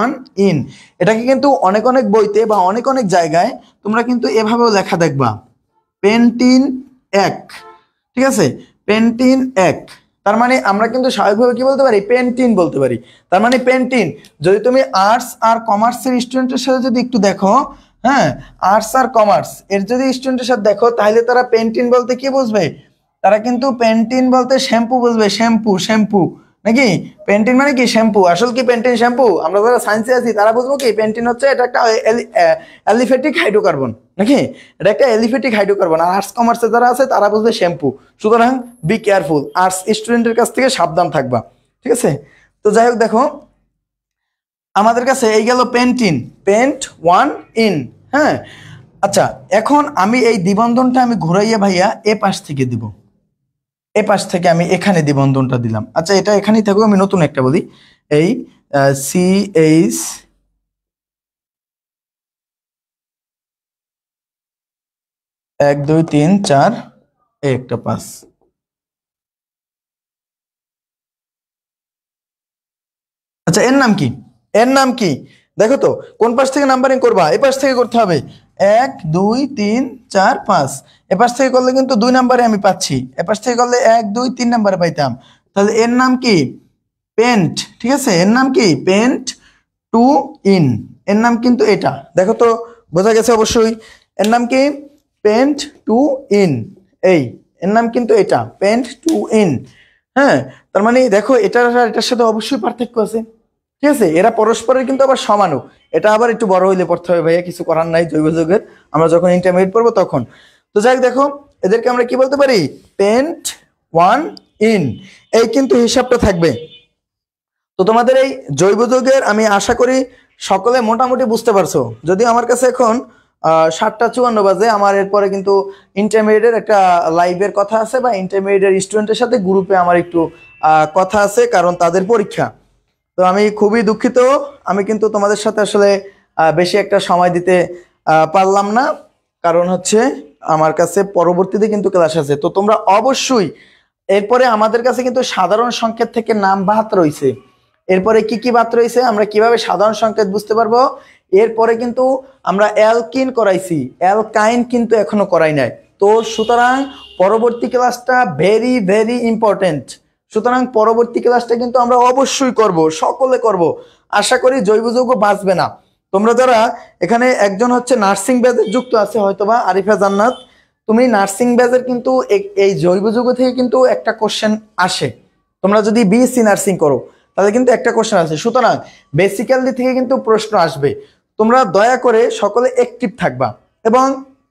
1 ইন। এটাকে কিন্তু অনেক অনেক বইতে বা অনেক অনেক জায়গায় তোমরা কিন্তু এভাবেও লেখা দেখবা, পেন্টিন 1, ঠিক আছে, পেন্টিন 1। তার মানে আমরা কিন্তু স্বাভাবিকভাবে কি বলতে পারি, পেন্টিন বলতে পারি। তার মানে পেন্টিন, যদি তুমি আর্টস আর কমার্সের স্টুডেন্টের সাথে যদি একটু দেখো, হ্যাঁ আর্টস আর কমার্স এর যদি স্টুডেন্টের সাথে দেখো, তাহলে তারা পেন্টিন বলতে কি বুঝবে, তারা কিন্তু পেন্টিন বলতে শ্যাম্পু বুঝবে, শ্যাম্পু নাকি, পেন্টিন মানে কি শ্যাম্পু। আসল কি পেন্টিন শ্যাম্পু, আমরা যারা সায়েন্সে আছি তারা বুঝবো কি পেন্টিন হচ্ছে এটা একটা অ্যালিফেটিক হাইড্রোকার্বন নাকি, এটা একটা অ্যালিফেটিক হাইড্রোকার্বন। আর আর্টস কমার্সে যারা আছে তারা বুঝবে শ্যাম্পু। সুতরাং বি কেয়ারফুল, আর্টস স্টুডেন্টের কাছ থেকে সাবধান থাকবা, ঠিক আছে? তো যাই হোক দেখো, আমাদের কাছে এই গেল পেন্টিন, পেন্ট 1 ইন, হ্যাঁ। আচ্ছা এখন আমি এই দ্বিবন্ধনটা আমি ঘুরাইয়া ভাইয়া এ পাশ থেকে দিব, এ পাশ থেকে আমি এখানে দ্বিবন্ধনটা দিলাম। আচ্ছা এটা এখানেই থাকুক, আমি নতুন একটা বলি, এই CH 1 2 3 4 একটা 5। আচ্ছা এর নাম কি, এর নাম কি দেখো তো, কোন পাশ থেকে নাম্বারিং করবা, এ পাশ থেকে করতে হবে, 1 2 3 4 5। এ পাশ থেকে করলে কিন্তু 2 নাম্বারে আমি পাচ্ছি, এ পাশ থেকে করলে 1 2 3 নাম্বারে পাইতাম। তাহলে এর নাম কি পেন্ট, ঠিক আছে, এর নাম কি পেন্ট 2 ইন, এর নাম কিন্তু এটা, দেখো তো বোঝা গেছে অবশ্যই। এর নাম কি পেন্ট 2 ইন, এই এর নাম কিন্তু এটা পেন্ট 2 ইন, হ্যাঁ। তার মানে দেখো এটার আর এটার সাথে অবশ্যই পার্থক্য আছে, ঠিক আছে, এরা পরস্পরের কিন্তু আবার সমানও। এটা আবার একটু বড় হইলে পড়তে হবে ভাইয়া, কিছু করার নাই, জৈব যৌগের আমরা যখন ইন্টারমিডিয়েট পড়বো তখন। তো যাই হোক দেখো, এদেরকে আমরা কি বলতে পারি, পেন্ট 1 ইন, এই কিন্তু হিসাবটা থাকবে। তো তোমাদের এই জৈব যৌগের আমি আশা করি সকলে মোটামুটি বুঝতে পারছো। যদি আমার কাছে এখন 7:54 বাজে, আমার এরপরে কিন্তু ইন্টারমিডিয়েটের একটা লাইভের কথা আছে, বা ইন্টারমিডিয়েট স্টুডেন্টের সাথে গ্রুপে আমার একটু কথা আছে, কারণ তাদের পরীক্ষা। তো আমি খুবই দুঃখিত, আমি কিন্তু তোমাদের সাথে আসলে বেশি একটা সময় দিতে পারলাম না, কারণ হচ্ছে আমার কাছে পরবর্তীতে কিন্তু ক্লাস আছে। তো তোমরা অবশ্যই এরপরে আমাদের কাছে কিন্তু সাধারণ সংকেত থেকে নাম বাদ রয়েছে, এরপরে কি কি বাদ রয়েছে, আমরা কিভাবে সাধারণ সংকেত বুঝতে পারবো। এরপরে কিন্তু আমরা অ্যালকিন করাইছি, অ্যালকাইন কিন্তু এখনো করাই নাই। তো সুতরাং পরবর্তী ক্লাসটা ভেরি ভেরি ইম্পর্টেন্ট, সুতরাং পরবর্তী ক্লাসটা কিন্তু আমরা অবশ্যই করব, সকলে করব। আশা করি জৈব যৌগ বাঁচবে না। তোমরা যারা এখানে একজন হচ্ছে নার্সিং ব্যাচে যুক্ত আছে হয়তোবা আরিফা জান্নাত, তুমি নার্সিং ব্যাচের কিন্তু এই জৈব যৌগ থেকে কিন্তু একটা কোশ্চেন আসে। তোমরা যদি বিএসসি নার্সিং করো তাহলে কিন্তু একটা কোশ্চেন আছে, সুতরাং বেসিক্যালি থেকে কিন্তু প্রশ্ন আসবে। তোমরা দয়া করে সকলে অ্যাক্টিভ থাকবা, এবং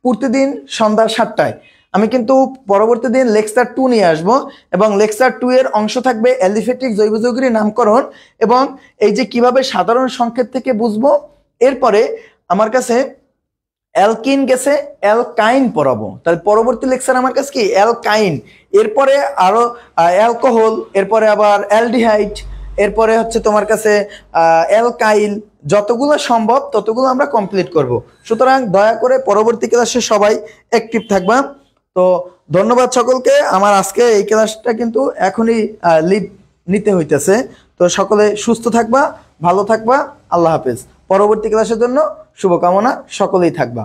প্রতিদিন সন্ধ্যা 7টায় আমি কিন্তু পরবর্তী দিন লেকচার 2 নিয়ে আসব এবং লেকচার 2 এর অংশ থাকবে অ্যালিফ্যাটিক জৈব যৌগের নামকরণ এবং এই যে কিভাবে সাধারণ সংকেত থেকে বুঝবো। এরপরে আমার কাছে অ্যালকিন গেছে, অ্যালকাইন পড়াবো। তাহলে পরবর্তী লেকচার আমার কাছে কি অ্যালকাইন, এরপরে আরো অ্যালকোহল, এরপরে আবার অ্যালডিহাইড, এরপরে হচ্ছে তোমার কাছে অ্যালকাইল, যতগুলো সম্ভব ততগুলো আমরা কমপ্লিট করব। সুতরাং দয়া করে পরবর্তী ক্লাসে সবাই অ্যাক্টিভ থাকবা। তো ধন্যবাদ সকলকে। আমার আজকে এই ক্লাসটা কিন্তু এখনই লিভ নিতে হইতেছে। তো সকলে সুস্থ থাকবা, ভালো থাকবা, আল্লাহ হাফেজ। পরবর্তী ক্লাসের জন্য শুভকামনা, সকলেই থাকবা।